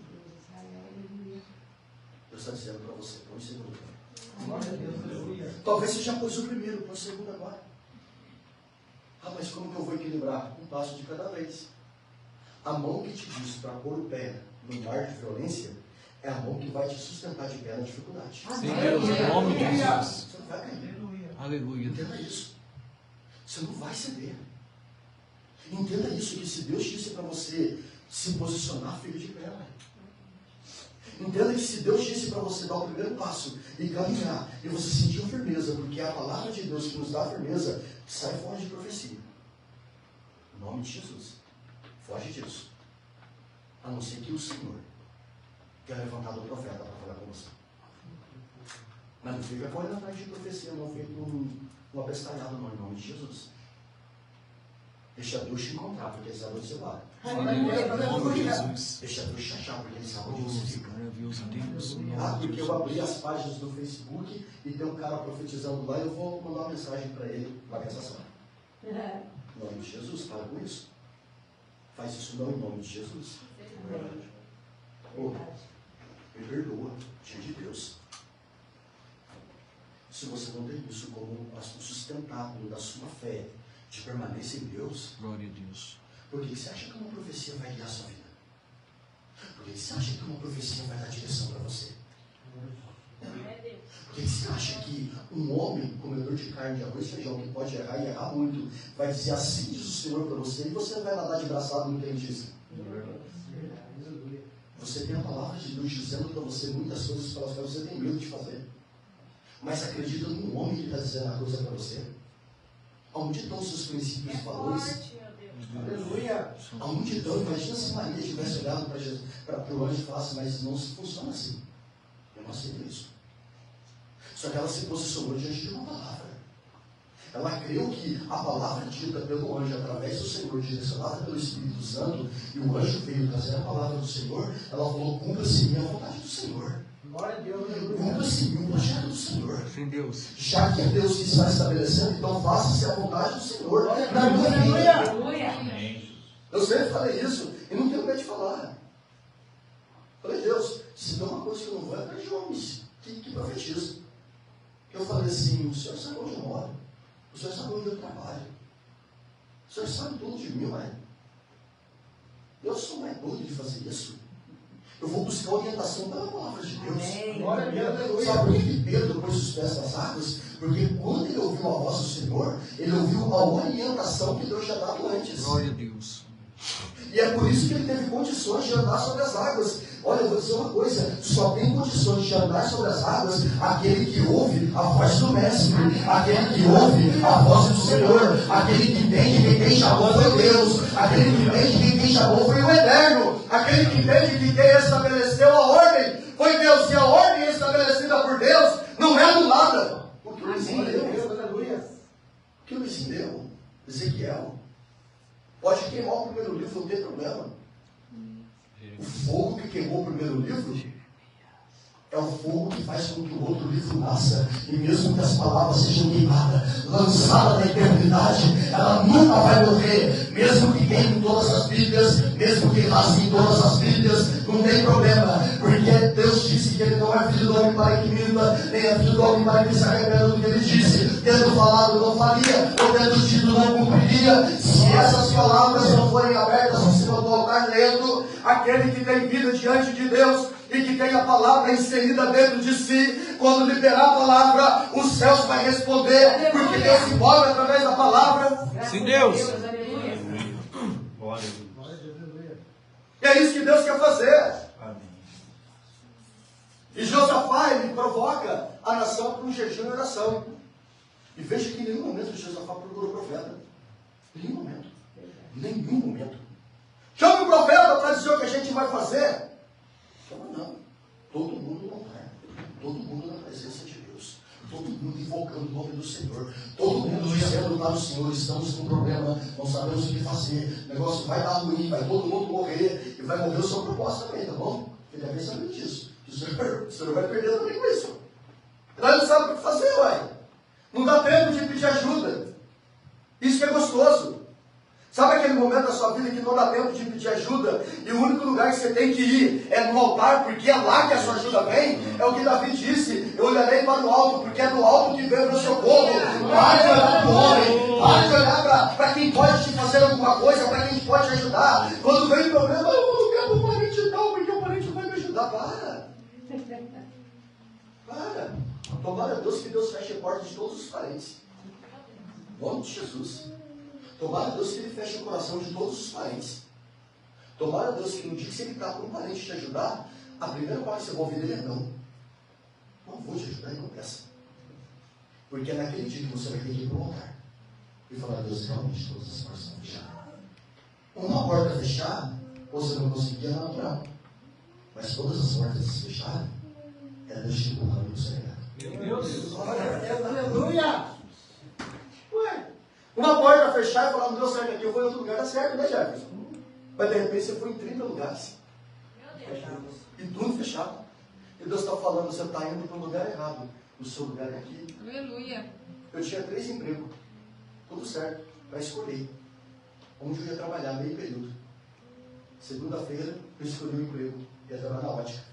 Deus está dizendo para você, põe o segundo pé. Glória a Deus, aleluia. Talvez você já pôs o primeiro, põe o segundo agora. Ah, mas como que eu vou equilibrar? Um passo de cada vez. A mão que te diz para pôr o pé no mar de violência é a mão que vai te sustentar de pé na dificuldade. Sim, Deus, em nome de Jesus. Você não vai cair. Aleluia. Entenda isso. Você não vai ceder. Entenda isso, que se Deus disse para você se posicionar, fica de pé. Entenda que se Deus disse para você dar o primeiro passo e caminhar, e você sentiu firmeza, porque é a palavra de Deus que nos dá firmeza, sai fora de profecia. Em nome de Jesus. Foge disso. A não ser que o Senhor tenha levantado o profeta para falar com você. Mas não fica correndo atrás de profecia, não fica uma pestalhada, não, em nome de Jesus. Deixa Deus te encontrar, porque Ele sabe onde você vai. Em nome de Jesus. Deixa Deus te achar, porque Ele sabe onde você fica. Maravilhoso Deus. Ah, porque eu abri as páginas do Facebook e tem um cara profetizando lá, eu vou mandar uma mensagem para ele, vai essa semana. Em nome de Jesus, para com isso. Faz isso não em nome de Jesus. Oh, me perdoa, diante de Deus. Se você não tem isso como o sustentáculo da sua fé, de permanência em Deus, Glória a Deus. por que você acha que uma profecia vai guiar a sua vida? Por que você acha que uma profecia vai dar direção para você? Por que você acha que um homem comedor de carne, de arroz e feijão, que pode errar e errar muito, vai dizer assim diz o Senhor para você, e você vai nadar de braçado no dentista? Você tem a palavra de Deus dizendo para você muitas coisas pelas quais você tem medo de fazer. Mas acredita num homem que está dizendo a coisa para você? Aonde estão os seus princípios e valores? Aleluia. Aonde estão? Imagina se Maria tivesse olhado para o anjo e falasse, mas não funciona assim. Eu não aceito isso. Só que ela se posicionou diante de uma palavra. Ela creu que a palavra dita pelo anjo, através do Senhor, direcionada pelo Espírito Santo, e o anjo veio trazer a palavra do Senhor, ela falou: cumpra-se em mim a vontade do Senhor. Cumpra-se em mim o projeto do Senhor. Sem Deus. Já que é Deus que está estabelecendo, então faça-se a vontade do Senhor na minha vida. Eu sempre falei isso e não tenho medo de falar. Falei: Deus, se tem uma coisa que eu não vou, é para de homens que profetizam. Eu falei assim: o Senhor sabe onde eu moro, o Senhor sabe onde eu trabalho, o Senhor sabe tudo de mim, mãe. Eu sou mais doido de fazer isso. Eu vou buscar orientação pela palavra de Deus. Sabe por que Pedro pôs os pés nas águas? Porque quando ele ouviu a voz do Senhor, ele ouviu a orientação que Deus já dado antes. Glória a Deus. E é por isso que ele teve condições de andar sobre as águas. Olha, eu vou dizer uma coisa: só tem condições de andar sobre as águas aquele que ouve a voz do Mestre, aquele que ouve a voz do Senhor, aquele que entende que quem chamou foi Deus, aquele que entende que quem chamou foi o Eterno, aquele que entende que quem estabeleceu a ordem foi Deus, e a ordem estabelecida por Deus não é anulada. O que o Luizinho deu? O que o Luizinho deu? Ezequiel. Pode queimar o primeiro livro, não tem problema. O fogo que queimou o primeiro livro é o fogo que faz com que o outro livro nasça. E mesmo que as palavras sejam queimadas, lançadas na eternidade, ela nunca vai morrer. Mesmo que queime todas as Bíblias, mesmo que rasguem todas as Bíblias, não tem problema. Porque Deus disse que Ele não é filho do homem para que minta, nem é filho do homem para que se arrependa do que Ele disse. Tendo falado, não faria, ou tendo dito, não cumpriria. Se essas palavras não forem abertas em cima do altar lendo, aquele que tem vida diante de Deus e que tem a palavra inserida dentro de si, quando liberar a palavra, os céus vai responder, porque Deus se move através da palavra. Sem Deus. E é isso que Deus quer fazer. E Josafá, ele provoca a nação para um jejum e oração. E veja que em nenhum momento Josafá procurou o profeta. Em nenhum momento. Nenhum momento. Chama o profeta para dizer o que a gente vai fazer. Chama não. Todo mundo no altar. Todo mundo na presença de Deus. Todo mundo invocando o nome do Senhor. Todo mundo dizendo para o Senhor: estamos com um problema, não sabemos o que fazer. O negócio vai dar ruim, vai todo mundo morrer. E vai morrer o seu propósito também, tá bom? Ele deve saber disso. O senhor vai perder também com isso. Ele não sabe o que fazer, uai. Não dá tempo de pedir ajuda. Isso que é gostoso. Sabe aquele momento da sua vida que não dá tempo de pedir ajuda e o único lugar que você tem que ir é no altar, porque é lá que a sua ajuda vem? É o que Davi disse: eu olharei para o alto, porque é do alto que vem o meu socorro. Pare de olhar para o homem, pare de olhar para quem pode te fazer alguma coisa, para quem pode te ajudar. Quando vem problema, eu não quero o parente tal, porque o parente vai me ajudar. Para. Tomara a Deus que Deus feche a porta de todos os parentes. Em nome de Jesus. Tomara a Deus que Ele feche o coração de todos os parentes. Tomara a Deus que no dia que você está com um parente te ajudar, a primeira parte que você vai ouvir dele é não. Não vou te ajudar e não peça. Porque é naquele dia que você vai ter que ir para o altar e falar: a Deus, realmente todas as portas estão fechadas. Uma porta fechada, você não conseguia, é natural. Mas todas as portas fechadas, é Deus te empurrando no secreto. Meu Deus. Aleluia! Ué, uma porta fechada e falar: não deu certo aqui, eu vou em outro lugar, dá certo, né, Jefferson? Mas de repente você foi em 30 lugares. E tudo fechado. E Deus está falando: você está indo para o lugar errado. O seu lugar é aqui. Aleluia. Eu tinha 3 empregos. Tudo certo. Para escolher. Onde eu ia trabalhar, meio período. Segunda-feira, eu escolhi o emprego. Ia trabalhar na ótica.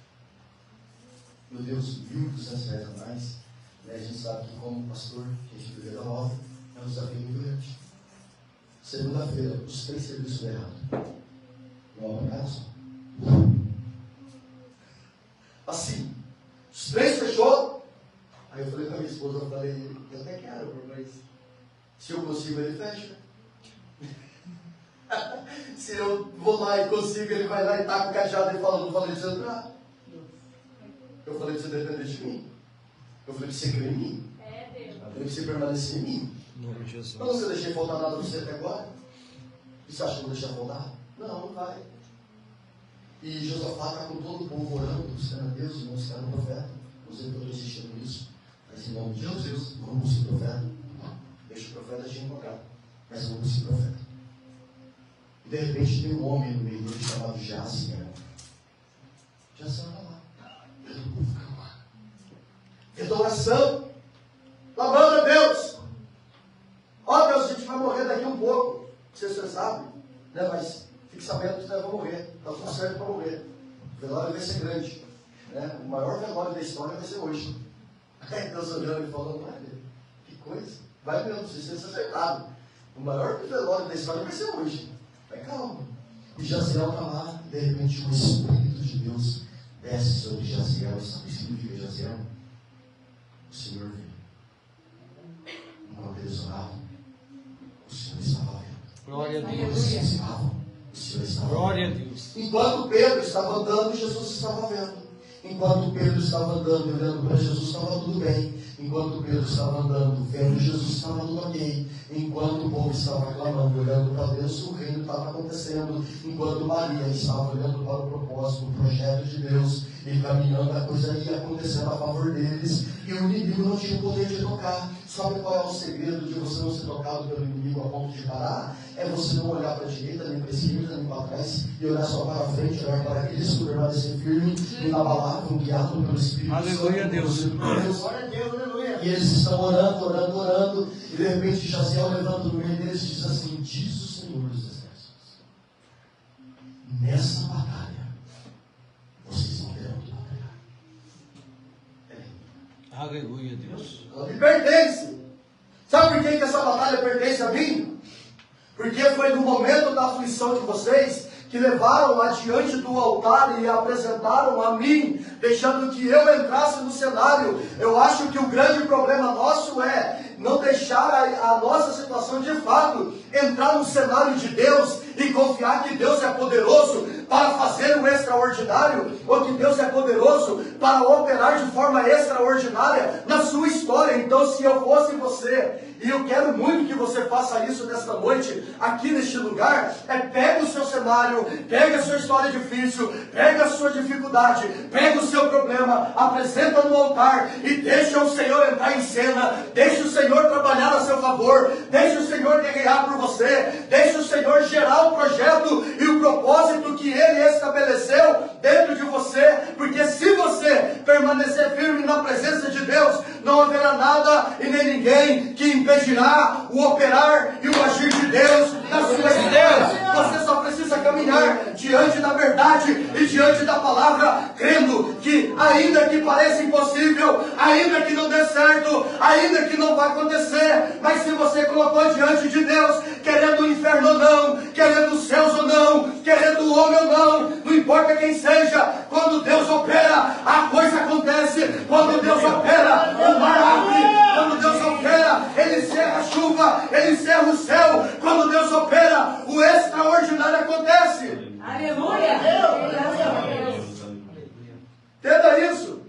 Meu Deus, R$1.200 a mais. Né? A gente sabe que, como pastor, a gente vive da nova, é um desafio muito grande. Segunda-feira, os 3 serviços deram errado. Uma para casa. Assim, os 3 fechou. Aí eu falei com a minha esposa, eu falei: eu até quero, mas se eu consigo, ele fecha. Se eu vou lá e consigo, ele vai lá e taca o cajado e fala: não falei de você entrar. Eu falei: você depender de mim. Eu falei: você crê em mim. Eu falei: você permanecer em mim. Em nome de Jesus. Eu não sei deixei faltar nada para você até agora. E você acha que eu vou deixar faltar? Não, não vai. E Josafá está com todo o povo orando, buscando a Deus, buscando o profeta. Não sei porque eu estou insistindo nisso. Mas em nome de Jesus, vamos buscar o profeta. Deixa o profeta te encontrar. Mas vamos buscar o profeta. E de repente tem um homem no meio dele chamado Jaziel. Jaziel está lá. Ele não fica lá. Fez oração. Clamando a Deus. Ó Deus, a gente vai morrer daqui um pouco. Você sabe, né? Mas fique sabendo que nós vamos morrer. Está tudo certo para morrer. O velório vai ser grande. Né? O maior velório da história vai ser hoje. Aí Deus olhando e falando, olha, que coisa. Vai mesmo, se você acertado. O maior velório da história vai ser hoje. Vai calma. E Jaziel está lá, e de repente o Espírito de Deus desce sobre Jaziel. Sabe o que significa Jaziel? O Senhor veio. Enquanto eles oravam, o Senhor estava vendo. Glória a Enquanto Deus. eles oravam, o Senhor estava Glória a vendo. Deus. Enquanto Pedro estava andando, Jesus estava vendo. Enquanto Pedro estava andando e olhando para Jesus, estava tudo bem. Enquanto Pedro estava andando, vendo Jesus, estava tudo ok. Enquanto o povo estava clamando, olhando para Deus, o reino estava acontecendo. Enquanto Maria estava olhando para o propósito, o projeto de Deus, e caminhando, a coisa ia acontecendo a favor deles. E o inimigo não tinha o poder de tocar. Sabe qual é o segredo de você não ser tocado pelo inimigo a ponto de parar? É você não olhar para a direita, nem para a esquerda, nem para trás, e olhar só para a frente, olhar para Cristo, permanecer firme, inabalável, guiado pelo Espírito Santo. Aleluia, Deus. Glória a Deus, aleluia. E eles estão orando, e de repente Jaziel levanta no meio deles e diz assim: diz o Senhor dos Exércitos, nessa batalha, vocês não terão que batalhar. Aleluia, Deus. Ela me pertence. Sabe por que essa batalha pertence a mim? Porque foi no momento da aflição de vocês que levaram adiante do altar e apresentaram a mim, deixando que eu entrasse no cenário. Eu acho que o grande problema nosso é não deixar a nossa situação de fato entrar no cenário de Deus e confiar que Deus é poderoso para fazer o extraordinário, ou que Deus é poderoso para operar de forma extraordinária na sua história. Então, se eu fosse você, e eu quero muito que você faça isso nesta noite, aqui neste lugar, pega o seu cenário, pega a sua história difícil, pega a sua dificuldade, pega o seu problema, apresenta no altar e deixa o Senhor entrar em cena, deixa o Senhor trabalhar a seu favor, deixa o Senhor guerrear por você, deixa o Senhor gerar o projeto e o propósito que Ele estabeleceu dentro de você, porque se você permanecer firme na presença de Deus, não haverá nada e nem ninguém que impedirá o operar e o agir de Deus na sua vida. Você só precisa caminhar diante da verdade e diante da palavra, crendo que ainda que pareça impossível, ainda que não dê certo, ainda que não vai acontecer, mas se você colocou diante de Deus, querendo o inferno ou não, querendo os céus ou não, querendo o homem ou não importa quem seja, quando Deus opera, a coisa acontece. Quando Deus opera, o mar abre. Quando Deus opera, Ele encerra a chuva, Ele encerra o céu. Quando Deus opera, o extraordinário acontece. Aleluia! Entenda isso.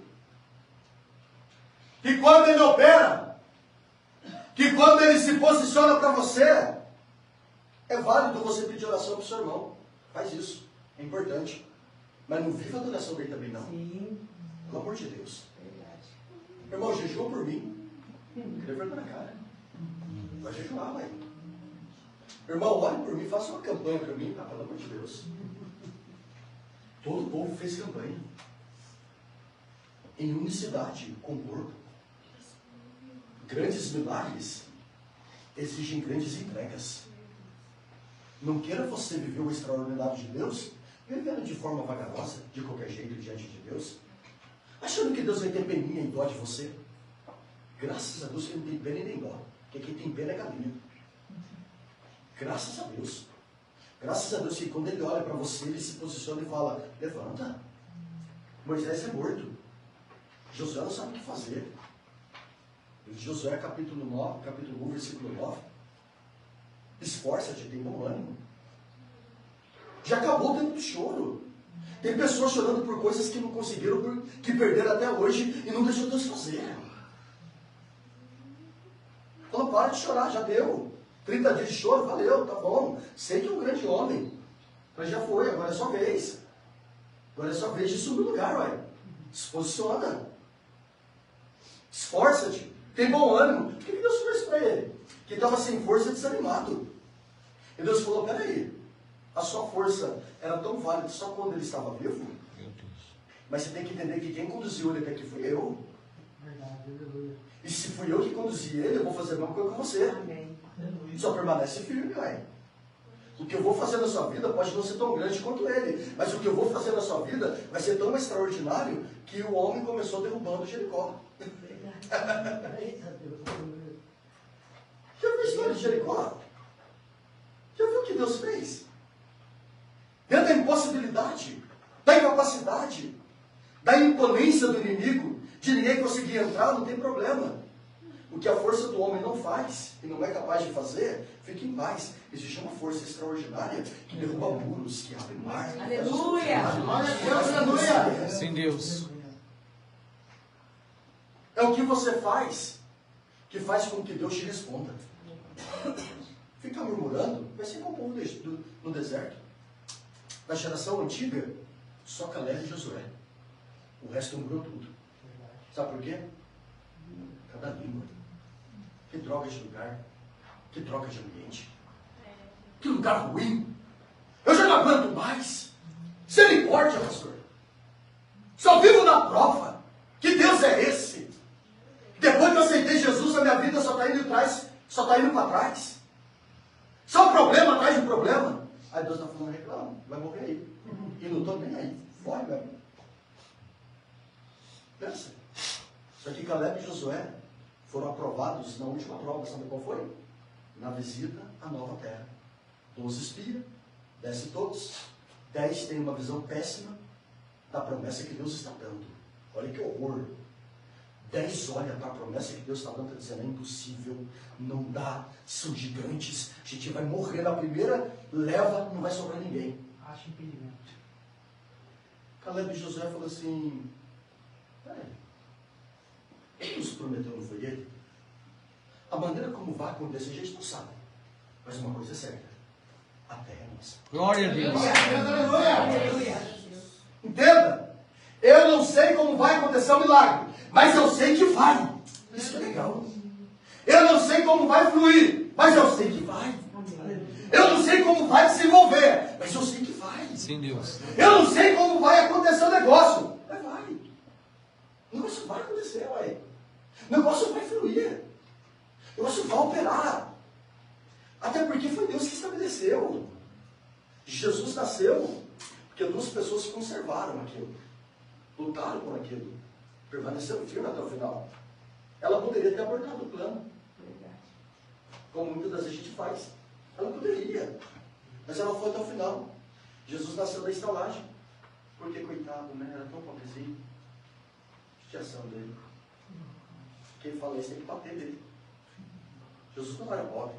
Que quando Ele opera, que quando Ele se posiciona para você, é válido você pedir oração para o seu irmão. Faz isso, é importante. Mas não viva a adoração dele também, não. Sim. Pelo amor de Deus. Verdade. Irmão, jejua por mim. Queria vergonha na cara. Vai jejuar, vai. Irmão, ore por mim, faça uma campanha para mim. Ah, pelo amor de Deus. Todo o povo fez campanha. Em unicidade, com o corpo. Grandes milagres exigem grandes entregas. Não queira você viver o extraordinário de Deus vivendo de forma vagarosa, de qualquer jeito, diante de Deus, achando que Deus vai ter peninha e dó de você. Graças a Deus que Ele não tem pena e nem dó, porque quem tem pena é galinha. Graças a Deus. Graças a Deus que quando Ele olha para você, Ele se posiciona e fala: levanta. Moisés é morto. Josué não sabe o que fazer. Josué capítulo 1, versículo 9. Esforça-te, tem bom ânimo. Já acabou o tempo do choro. Tem pessoas chorando por coisas que não conseguiram, que perderam até hoje e não deixou Deus fazer. Então para de chorar, já deu. 30 dias de choro, valeu, tá bom. Sei que é um grande homem, mas já foi, agora é sua vez. Agora é sua vez de subir no lugar, ué. Se posiciona. Esforça-te, tem bom ânimo. Por que Deus falou isso para ele? Que ele estava sem força e desanimado. E Deus falou, peraí, a sua força era tão válida só quando ele estava vivo? Mas você tem que entender que quem conduziu ele até aqui fui eu. E se fui eu que conduzi ele, eu vou fazer a mesma coisa com você. Só permanece firme, ué. O que eu vou fazer na sua vida pode não ser tão grande quanto ele, mas o que eu vou fazer na sua vida vai ser tão extraordinário que o homem começou derrubando Jericó. Já viu a história de Jericó? Já viu o que Deus fez? Dentro da impossibilidade, da incapacidade, da imponência do inimigo, de ninguém conseguir entrar, não tem problema. O que a força do homem não faz e não é capaz de fazer, fique em paz. Existe uma força extraordinária que derruba muros, que abre mar. Aleluia! Aleluia! Sim, Deus. É o que você faz que faz com que Deus te responda. Ficar murmurando vai ser como o povo no deserto. Na geração antiga, só Caleb e Josué. O resto murmurou tudo. Sabe por quê? Cada língua. Que droga de lugar. Que troca de ambiente. Que lugar ruim. Eu já não aguento mais. Misericórdia, pastor. Só vivo na prova. Que Deus é esse? Depois que eu aceitei Jesus, a minha vida só está indo atrás, só está indo para trás. Só problema atrás de problema. Aí Deus está falando, reclama, vai morrer aí. E não estou nem aí. Morre mesmo. Pensa. Só que Caleb e Josué foram aprovados na última prova. Sabe qual foi? Na visita à nova terra. 12 espiam, desce todos. 10 têm uma visão péssima da promessa que Deus está dando. Olha que horror. 10 olha para a promessa que Deus está dando, dizendo, é impossível, não dá, são gigantes, a gente vai morrer na primeira leva, não vai sobrar ninguém. Acha impedimento. Caleb e Josué falou assim, peraí, quem nos prometeu não foi ele? A maneira como vai acontecer a gente não sabe, mas uma coisa é certa, a terra é nossa. Glória a Deus. Entenda, eu não sei como vai acontecer o milagre, mas eu sei que vai. Isso é legal. Eu não sei como vai fluir, mas eu sei que vai. Eu não sei como vai desenvolver, mas eu sei que vai. Sim, Deus. Eu não sei como vai acontecer o negócio, mas vai. O negócio vai acontecer, ué. O negócio vai fluir. O negócio vai operar. Até porque foi Deus que estabeleceu. Jesus nasceu porque 2 pessoas conservaram aquilo. Lutaram por aquilo. Permaneceram firmes até o final. Ela poderia ter abortado o plano. Como muitas das vezes a gente faz. Ela poderia. Mas ela foi até o final. Jesus nasceu da estalagem. Porque, coitado, né? Era tão pobrezinho. Judiação dele. Quem fala isso tem que bater dele. Jesus não era pobre.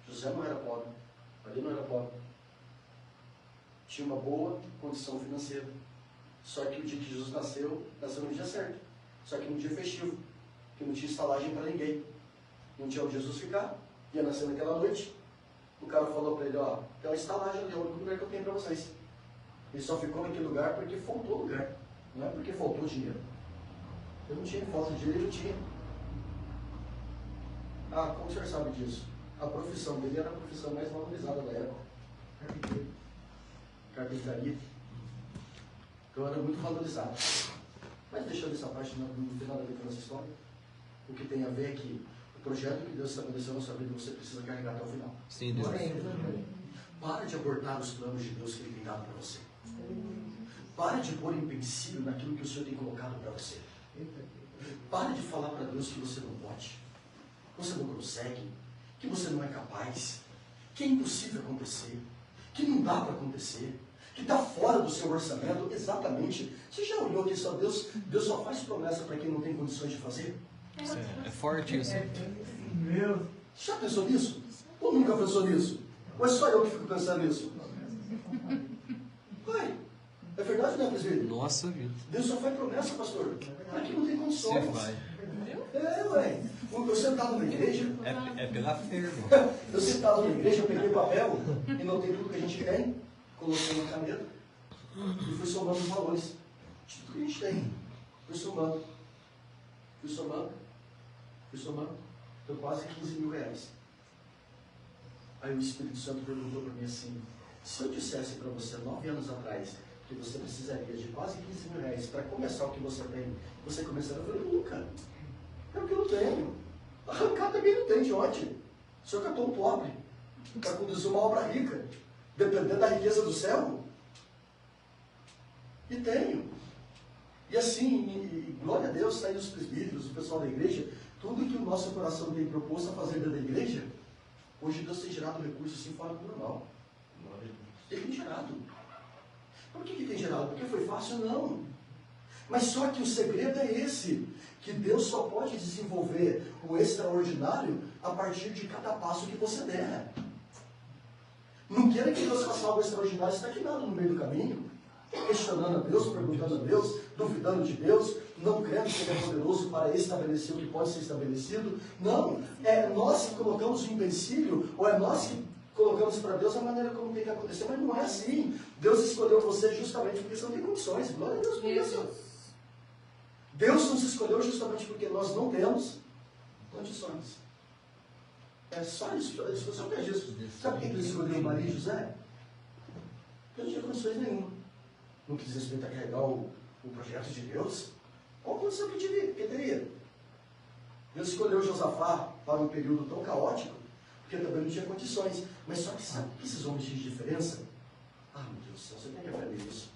José não era pobre. Maria não era pobre. Tinha uma boa condição financeira. Só que o dia que Jesus nasceu no dia certo. Só que no dia festivo. Que não tinha estalagem para ninguém. Não tinha onde Jesus ficar. Ia nascer naquela noite. O cara falou para ele, ó, tem uma estalagem ali, é o único lugar que eu tenho para vocês. Ele só ficou naquele lugar porque faltou lugar. Não é porque faltou dinheiro. Eu não tinha falta de dinheiro, ele tinha. Ah, como o senhor sabe disso? A profissão dele era a profissão mais valorizada da época. Carpintaria. Então era muito valorizado. Mas deixando essa parte, não tem nada a ver com essa história. O que tem a ver é que o projeto que Deus estabeleceu na sua vida, você precisa carregar até o final. Sim, Deus. Para de abortar os planos de Deus que Ele tem dado para você. Para de pôr empecilho naquilo que o Senhor tem colocado para você. Para de falar para Deus que você não pode, que você não consegue, que você não é capaz, que é impossível acontecer, que não dá para acontecer, que está fora do seu orçamento. Exatamente. Você já olhou que só Deus só faz promessa para quem não tem condições de fazer? É forte isso. Meu. Já pensou nisso? Ou nunca pensou nisso? Ou é só eu que fico pensando nisso? Vai. É verdade ou não é, presbítero? Nossa vida. Deus só faz promessa, pastor, para quem não tem condições. Você vai. Ué. Eu sentado na igreja, É pela fé, irmão. eu sentado na igreja, eu peguei papel e notei tudo que a gente tem, coloquei na caneta e fui somando os valores de tudo que a gente tem. Fui somando. Fui somando, deu quase 15 mil reais. Aí o Espírito Santo perguntou para mim assim, se eu dissesse para você 9 anos atrás que você precisaria de quase 15 mil reais para começar o que você tem, você começaria a falar, nunca, é o que eu não tenho. Arrancar também não tem de onde. Só que eu estou pobre para conduzir uma obra rica, dependendo da riqueza do céu. E tenho. E assim, glória a Deus, está aí os presbíteros, o pessoal da igreja, tudo que o nosso coração tem proposto a fazer dentro da igreja, hoje Deus tem gerado recursos assim fora do normal. Ele tem gerado. Por que tem gerado? Porque foi fácil? Não. Mas só que o segredo é esse, que Deus só pode desenvolver o extraordinário a partir de cada passo que você der. Não queira que Deus faça algo extraordinário estagnado no meio do caminho, questionando a Deus, perguntando a Deus, duvidando de Deus, não crendo que Ele é poderoso para estabelecer o que pode ser estabelecido. Não, é nós que colocamos o empecilho, ou é nós que colocamos para Deus a maneira como tem que acontecer, mas não é assim. Deus escolheu você justamente porque você não tem condições. Glória a Deus por isso. Deus nos escolheu justamente porque nós não temos condições. É só isso, só que é isso. Sabe por que Ele escolheu Maria e José? Porque não tinha condições nenhuma. Não quis respeito a carregar o projeto de Deus. Qual condição que teria? Deus escolheu Josafá para um período tão caótico, porque também não tinha condições. Mas só que sabe que esses homens tinham diferença? Ah, meu Deus do céu, você tem que aprender isso.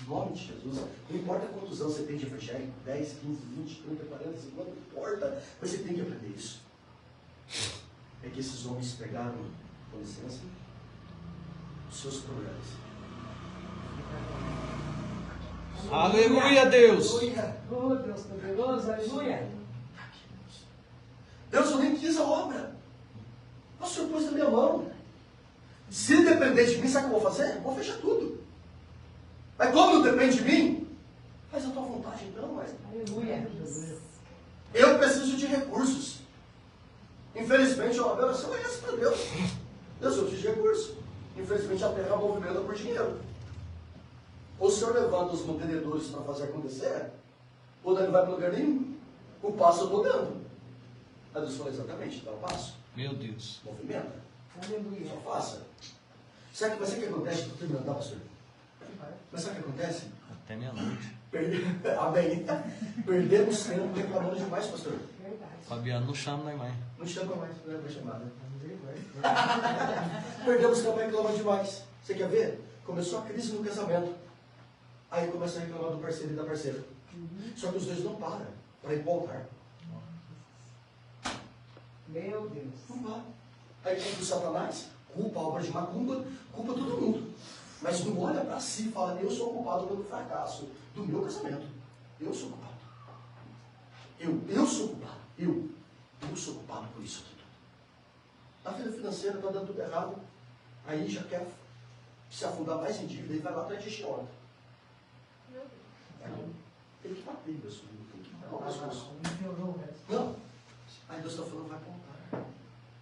Em nome de Jesus, não importa quantos anos você tem de evangélico, 10, 15, 20, 30, 40, 50, não importa, mas você tem que aprender isso. É que esses homens pegaram, com licença, os seus problemas. Aleluia, Deus! Oh, Deus poderoso, aleluia! Deus, eu nem quis a obra. O Senhor pôs na minha mão. Se depender de mim, sabe o que eu vou fazer? Vou fechar tudo. Mas como não depende de mim, faz a tua vontade então, mas... Aleluia! Eu preciso de recursos. Infelizmente, eu obedeci para Deus. Deus, eu preciso de recursos. Infelizmente, a terra movimenta por dinheiro. Ou o Senhor levanta os mantenedores para fazer acontecer, ou daí não vai para lugar nenhum. O passo eu estou dando. Aí Deus falou exatamente, dá o passo. Meu Deus. Movimenta. Aleluia! Só faça. Sabe o que acontece? Estou terminando, tá, pastor? Mas sabe o que acontece? Até meia-noite. Amém. Perdemos tempo reclamando demais, pastor. Fabiano não chama, né, mãe? Não chama mais, não é para chamar, né? Perdemos tempo reclamando demais. Você quer ver? Começou a crise no casamento. Aí começa a reclamar do parceiro e da parceira. Só que os dois não param para ir para o altar. Meu Deus! Não para. Aí culpa o Satanás, culpa a obra de macumba, culpa todo mundo. Mas não olha para si e fala, eu sou culpado pelo fracasso do meu casamento. Eu sou culpado. Eu sou culpado. Eu sou culpado por isso tudo. A vida financeira está dando tudo errado. Aí já quer se afundar mais em dívida e vai lá atrás de história. Tem que bater, meus filhos. Tem que dar o pescoço. Não. Aí Deus está falando, vai para o altar.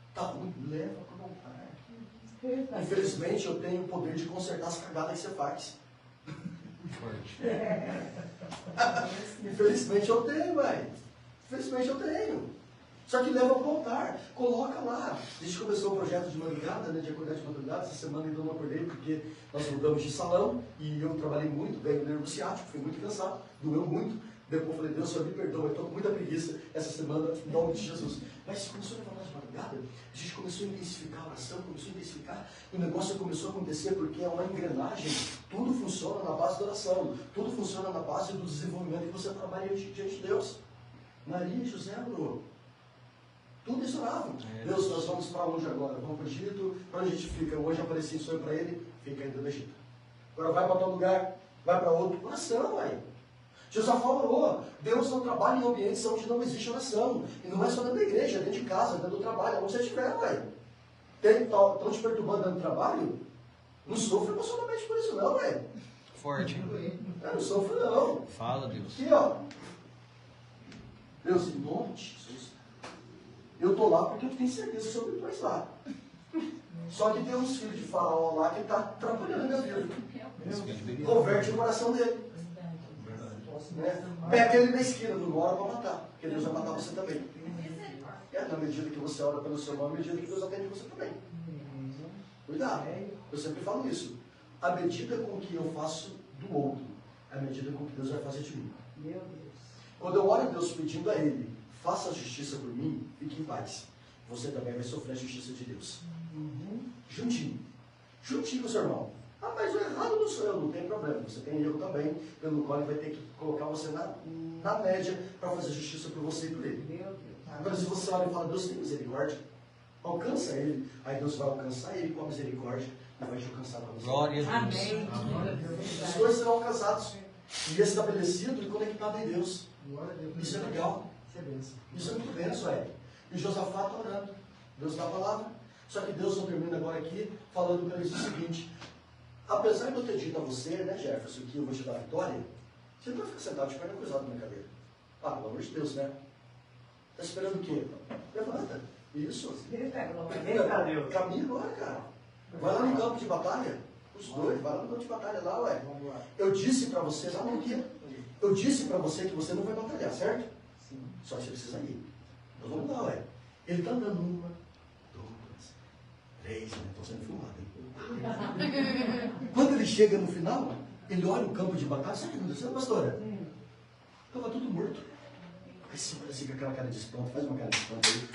Está ruim, leva para o altar. Infelizmente, eu tenho o poder de consertar as cagadas que você faz. Forte. Infelizmente eu tenho, velho. Infelizmente eu tenho. Só que leva para o altar, coloca lá. A gente começou o projeto de madrugada, né, de acordar de madrugada. Essa semana ainda não acordei porque nós mudamos de salão e eu trabalhei muito, ganhei nervo ciático, fui muito cansado, doeu muito. Depois eu falei, Deus, Senhor, me perdoa, eu estou com muita preguiça essa semana, em nome de Jesus. Mas começou a levantar de madrugada, a gente começou a intensificar a oração, começou a intensificar, o negócio começou a acontecer porque é uma engrenagem, tudo funciona na base da oração, tudo funciona na base do desenvolvimento que você trabalha diante de Deus. Maria e José, bro, tudo eles oravam. Deus, nós vamos para onde agora? Vamos para o Egito, para onde a gente fica? Hoje apareci em sonho para ele, fica ainda no Egito. Agora vai para tal lugar, vai para outro, oração, aí. Josafá orou. Deus não trabalha em ambientes onde não existe oração. E não é só dentro da igreja, é dentro de casa, dentro do trabalho, onde você estiver, ué. Estão te perturbando dentro do trabalho? Não sofre emocionalmente por isso não, ué. Forte, hein? Eu não sofro não. Fala, Deus. Aqui, ó. Deus, em nome de Jesus. Eu estou lá porque eu tenho certeza que o Senhor me pôs lá. Só que tem uns filhos de faraó lá que está atrapalhando a minha vida. Converte o coração dele. Né? Pega ele na esquina, não ora para matar, porque Deus vai matar você também. Na medida que você ora pelo seu irmão, na medida que Deus atende você também. Cuidado, eu sempre falo isso. A medida com que eu faço do outro, é a medida com que Deus vai fazer de mim. Meu Deus. Quando eu oro a Deus pedindo a Ele, faça a justiça por mim, fique em paz. Você também vai sofrer a justiça de Deus. Juntinho. Juntinho com o seu irmão. Ah, mas o errado não sou eu, não tem problema. Você tem erro também, pelo qual Ele vai ter que colocar você na média para fazer justiça por você e por Ele. Meu Deus. Agora, se você olha e fala, Deus tem misericórdia, alcança Ele, aí Deus vai alcançar Ele com a misericórdia e vai te alcançar para você. Glória a Deus. Amém. Os dois serão alcançados e estabelecidos e conectados em Deus. Isso é legal. Isso é muito benção, é. E Josafá está orando. Deus dá a palavra. Só que Deus não termina agora aqui falando para eles o seguinte: apesar de eu ter dito a você, né, Jefferson, que eu vou te dar a vitória, você não vai ficar sentado de perna cruzada na minha cadeira. Ah, pelo amor de Deus, né? Está esperando o quê? Levanta. Isso. Caminha agora, cara. Vai lá no campo de batalha. Os dois, vai lá no campo de batalha lá, ué. Eu disse para você, sabe o quê? Eu disse para você que você não vai batalhar, certo? Sim. Só que você precisa ir. Nós vamos lá, ué. Ele está andando 1, 2, 3, né? Estou sendo filmado, hein? Quando ele chega no final, ele olha o campo de batalha. Sabe o que aconteceu, pastora? Estava tudo morto. Aí você olha assim com aquela cara de espanto. Faz uma cara de espanto aí.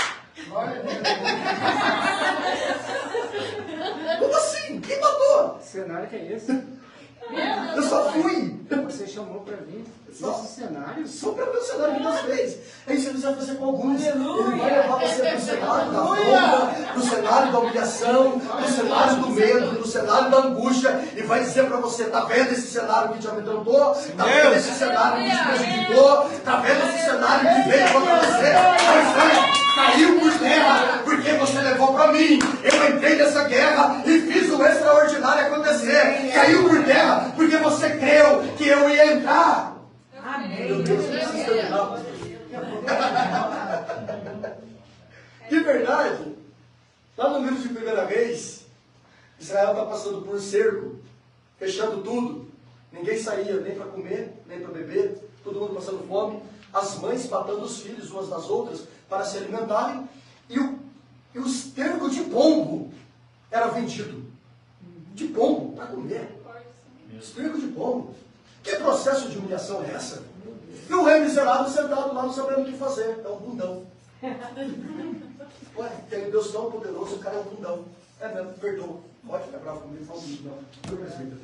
Como assim? Quem matou? Que cenário que é esse? Eu só fui. Você chamou para vir esse cenário? Só para ver o cenário que Deus fez. É isso que Deus vai fazer com alguns. Ele vai levar você para o cenário da bomba, para o cenário da humilhação, para o cenário do medo, para o cenário da angústia, e vai dizer para você: está vendo esse cenário que te amedrontou? Está vendo esse cenário que te prejudicou? Está vendo esse cenário que veio contra você? Mas caiu por terra, porque você levou para mim. Eu entrei nessa guerra e fiz o extraordinário acontecer. Caiu por terra, porque você creu que eu ia entrar. Amém. Meu Deus, eu preciso terminar, pastor. De verdade, lá no livro de 1 Reis, Israel está passando por um cerco, fechando tudo. Ninguém saía nem para comer, nem para beber, todo mundo passando fome. As mães matando os filhos umas das outras para se alimentarem. E o esterco de pombo era vendido. De pombo, para comer. Esterco de pombo. Que processo de humilhação é essa? E o rei miserável sentado lá não sabendo o que fazer. É um bundão. Ué, tem um Deus tão poderoso, o cara é um bundão. É mesmo, perdoa. Pode ficar bravo comigo, fala isso, não. Eu presbítero.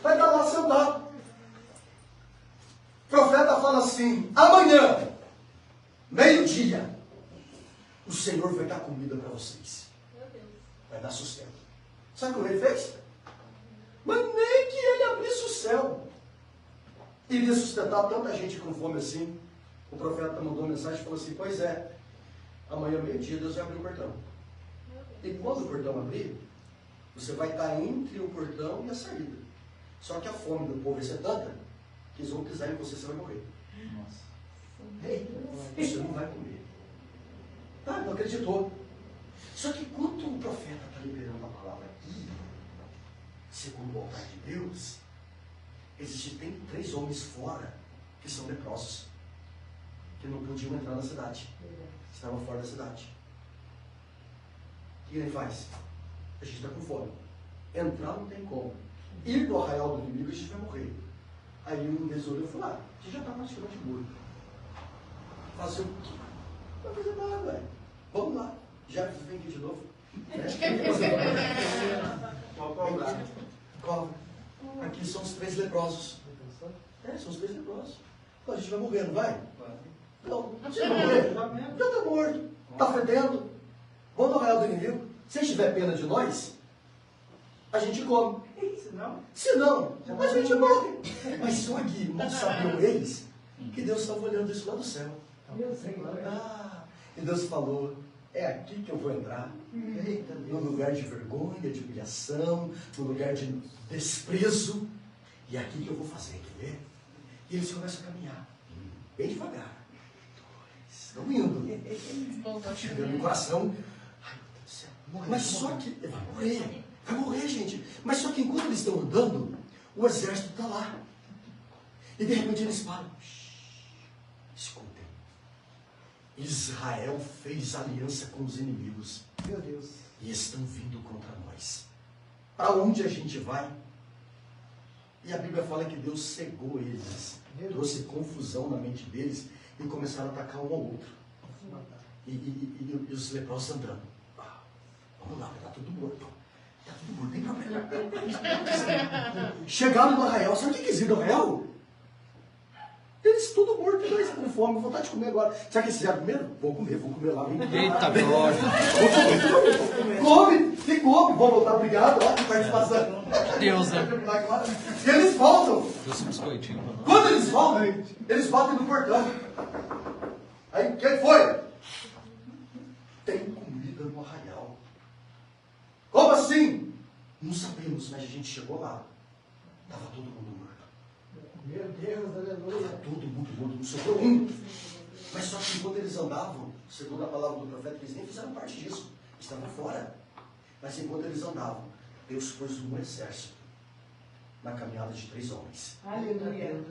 Vai estar lá sentado. O profeta fala assim: amanhã, meio-dia, o Senhor vai dar comida para vocês. Vai dar sustento. Sabe o que o rei fez? Mas nem que ele abrisse o céu, iria sustentar tanta gente com fome assim. O profeta mandou uma mensagem e falou assim: pois é, amanhã meio-dia Deus vai abrir o portão. E quando o portão abrir, você vai estar entre o portão e a saída. Só que a fome do povo vai ser tanta que eles vão pisar em você, você vai morrer. Ei, você não vai comer. Ah, não acreditou. Só que quando o profeta está liberando a palavra aqui, segundo o altar de Deus, tem 3 homens fora que são leprosos, que não podiam entrar na cidade, estavam fora da cidade. O que ele faz? A gente está com fome. Entrar não tem como. Ir no arraial do inimigo, a gente vai morrer. Aí um deles olhou e falou: a gente já está praticamente morto. Fazer o quê? Não vai fazer nada, velho. Vamos lá. Já vem aqui de novo. Cobra. Aqui são os 3 leprosos. São os 3 leprosos. Então, a gente vai morrer, não vai? Não, você vai morrer. Já está morto. Está fedendo. Vamos no arraial do inimigo. Se tiver pena de nós, a gente come. Se não, a gente morre. Mas só que não sabiam eles que Deus estava olhando isso lá do céu. E Deus falou: é aqui que eu vou entrar. No lugar de vergonha, de humilhação, no lugar de desprezo. E é aqui que eu vou fazer, quer ver? E eles começam a caminhar, bem devagar. 2, estão indo. Chegando no coração. Ai, meu Deus do céu. Mas só que vai morrer. Vai morrer, gente. Mas só que enquanto eles estão andando, o exército está lá. E de repente eles param. Escutem. Israel fez aliança com os inimigos. Meu Deus. E estão vindo contra nós. Para onde a gente vai? E a Bíblia fala que Deus cegou eles. Trouxe confusão na mente deles e começaram a atacar um ao outro. E os leprosos andando. Vamos lá, está tudo morto. Está tudo morto, tem problema. Chegaram no arraial. Sabe o que eles viram no arraial? Eles tudo morto, eles com fome, vontade de comer agora. Sabe o que eles fizeram primeiro? Vou comer lá. Eita, glória. Come, vou voltar, obrigado, ó, participação. Deus, né? E eles voltam. Trouxe um biscoitinho pra nós. Quando eles voltam, eles batem no portão. Aí, quem foi? Tem comida no arraial. Como assim? Não sabemos, mas a gente chegou lá. Estava todo mundo morto. Meu Deus, aleluia. Estava todo mundo morto, não sobrou um. Mas só que enquanto eles andavam, segundo a palavra do profeta, eles nem fizeram parte disso. Estavam fora. Mas enquanto eles andavam, Deus pôs um exército na caminhada de 3 homens. Aleluia.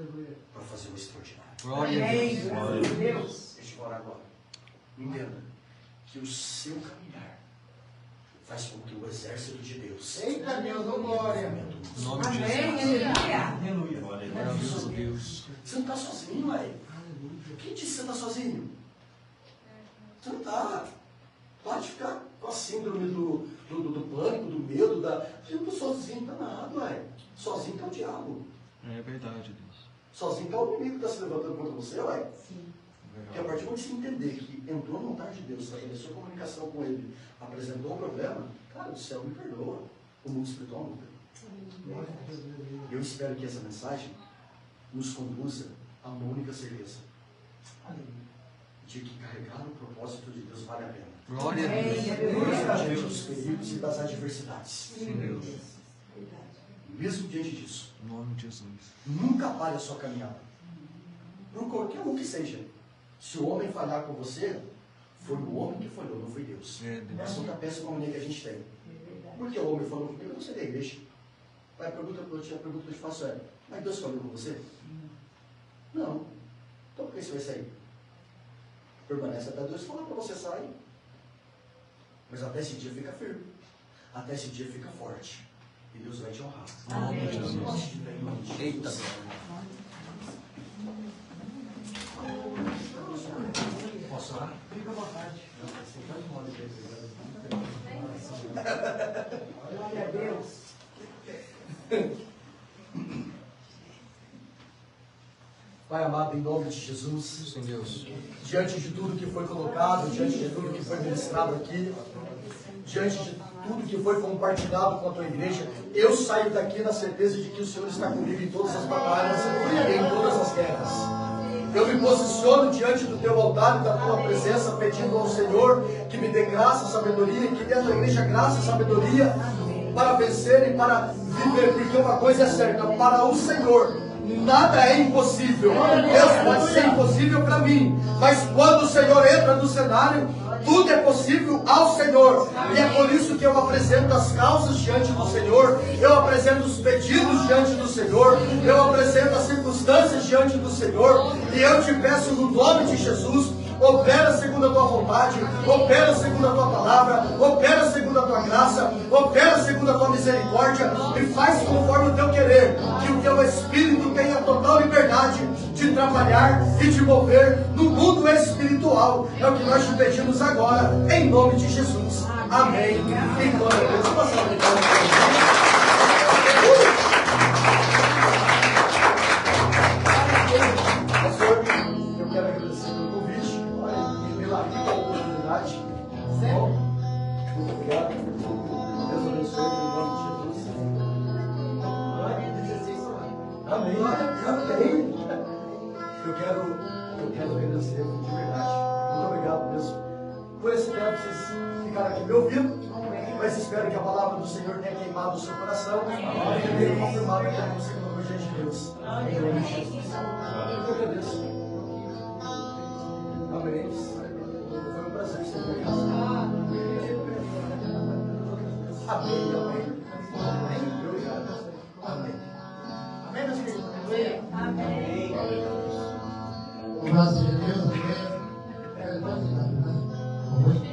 Para fazer o extraordinário. Glória a Deus. Deus. Deixa eu orar agora. Entenda que o seu caminhar faz com que o exército de Deus. Eita Deus, ô glória. Em nome de Jesus. Maravilhoso Deus. Você não está sozinho, ué. Quem disse que você está sozinho? Você não está. Pode ficar com a síndrome do pânico, do medo, Eu não estou sozinho, não está nada, ué. Sozinho está o diabo. É verdade, Deus. Sozinho está o inimigo que está se levantando contra você, ué. Sim. Porque a partir do momento que você entender que entrou na vontade de Deus, estabeleceu comunicação com Ele, apresentou um problema, cara, o céu me perdoa. O mundo espiritual nunca. Eu espero que essa mensagem nos conduza a uma única certeza. De que carregar o propósito de Deus vale a pena. Glória a Deus. Diante dos perigos e das adversidades. Sim, Deus. Mesmo diante disso, Em nome de Jesus. nunca pare a sua caminhada. Por qualquer um que seja. Se o homem falhar com você, foi o homem que falhou, não foi Deus. É, Deus. Essa é outra péssima mania que a gente tem. Por que o homem falou comigo? Eu não sei da igreja. A pergunta que eu te faço é, mas Deus falou com você? Não. Então por que você vai sair? Permanece até Deus falar para você sair. Mas até esse dia fica firme. Até esse dia fica forte. E Deus vai te honrar. Em nome de Jesus. Eita, Posso orar? Fica à vontade. Glória a Deus. Pai amado, em nome de Jesus, Sim, Deus. diante de tudo que foi colocado, diante de tudo que foi ministrado aqui, diante de tudo que foi compartilhado com a tua igreja, eu saio daqui na certeza de que o Senhor está comigo em todas as batalhas e em todas as guerras. Eu me posiciono diante do teu altar e da tua presença, pedindo ao Senhor que me dê graça, sabedoria, que dê à tua igreja graça e sabedoria para vencer e para viver, porque uma coisa é certa, para o Senhor nada é impossível. Deus pode ser impossível para mim, mas quando o Senhor entra no cenário, tudo é possível ao Senhor. E é por isso que eu apresento as causas diante do Senhor, eu apresento os pedidos diante do Senhor, eu apresento as circunstâncias diante do Senhor, e eu te peço no nome de Jesus, opera segundo a tua vontade, opera segundo a tua palavra, opera segundo a tua graça, opera segundo a tua misericórdia, e faz conforme o teu querer, que o teu Espírito tenha total liberdade de trabalhar e de mover no mundo espiritual. É o que nós te pedimos agora, em nome de Jesus. Amém. E glória a Deus. Pastor, eu quero agradecer pelo convite e pela rica oportunidade. Muito obrigado. Deus abençoe em nome de Jesus. Amém. Amém. Eu quero agradecer de verdade. Muito obrigado mesmo por esse tempo vocês ficaram aqui me ouvindo. Mas espero que a palavra do Senhor tenha queimado o seu coração e tenha confirmado que é você no diante de Deus. Em nome de Jesus. Eu agradeço. Amém. Foi um prazer estar aqui. Amém. Amém. Amém. Amém, meus queridos. Amém. Louvado seja Deus, amém. Pode dar,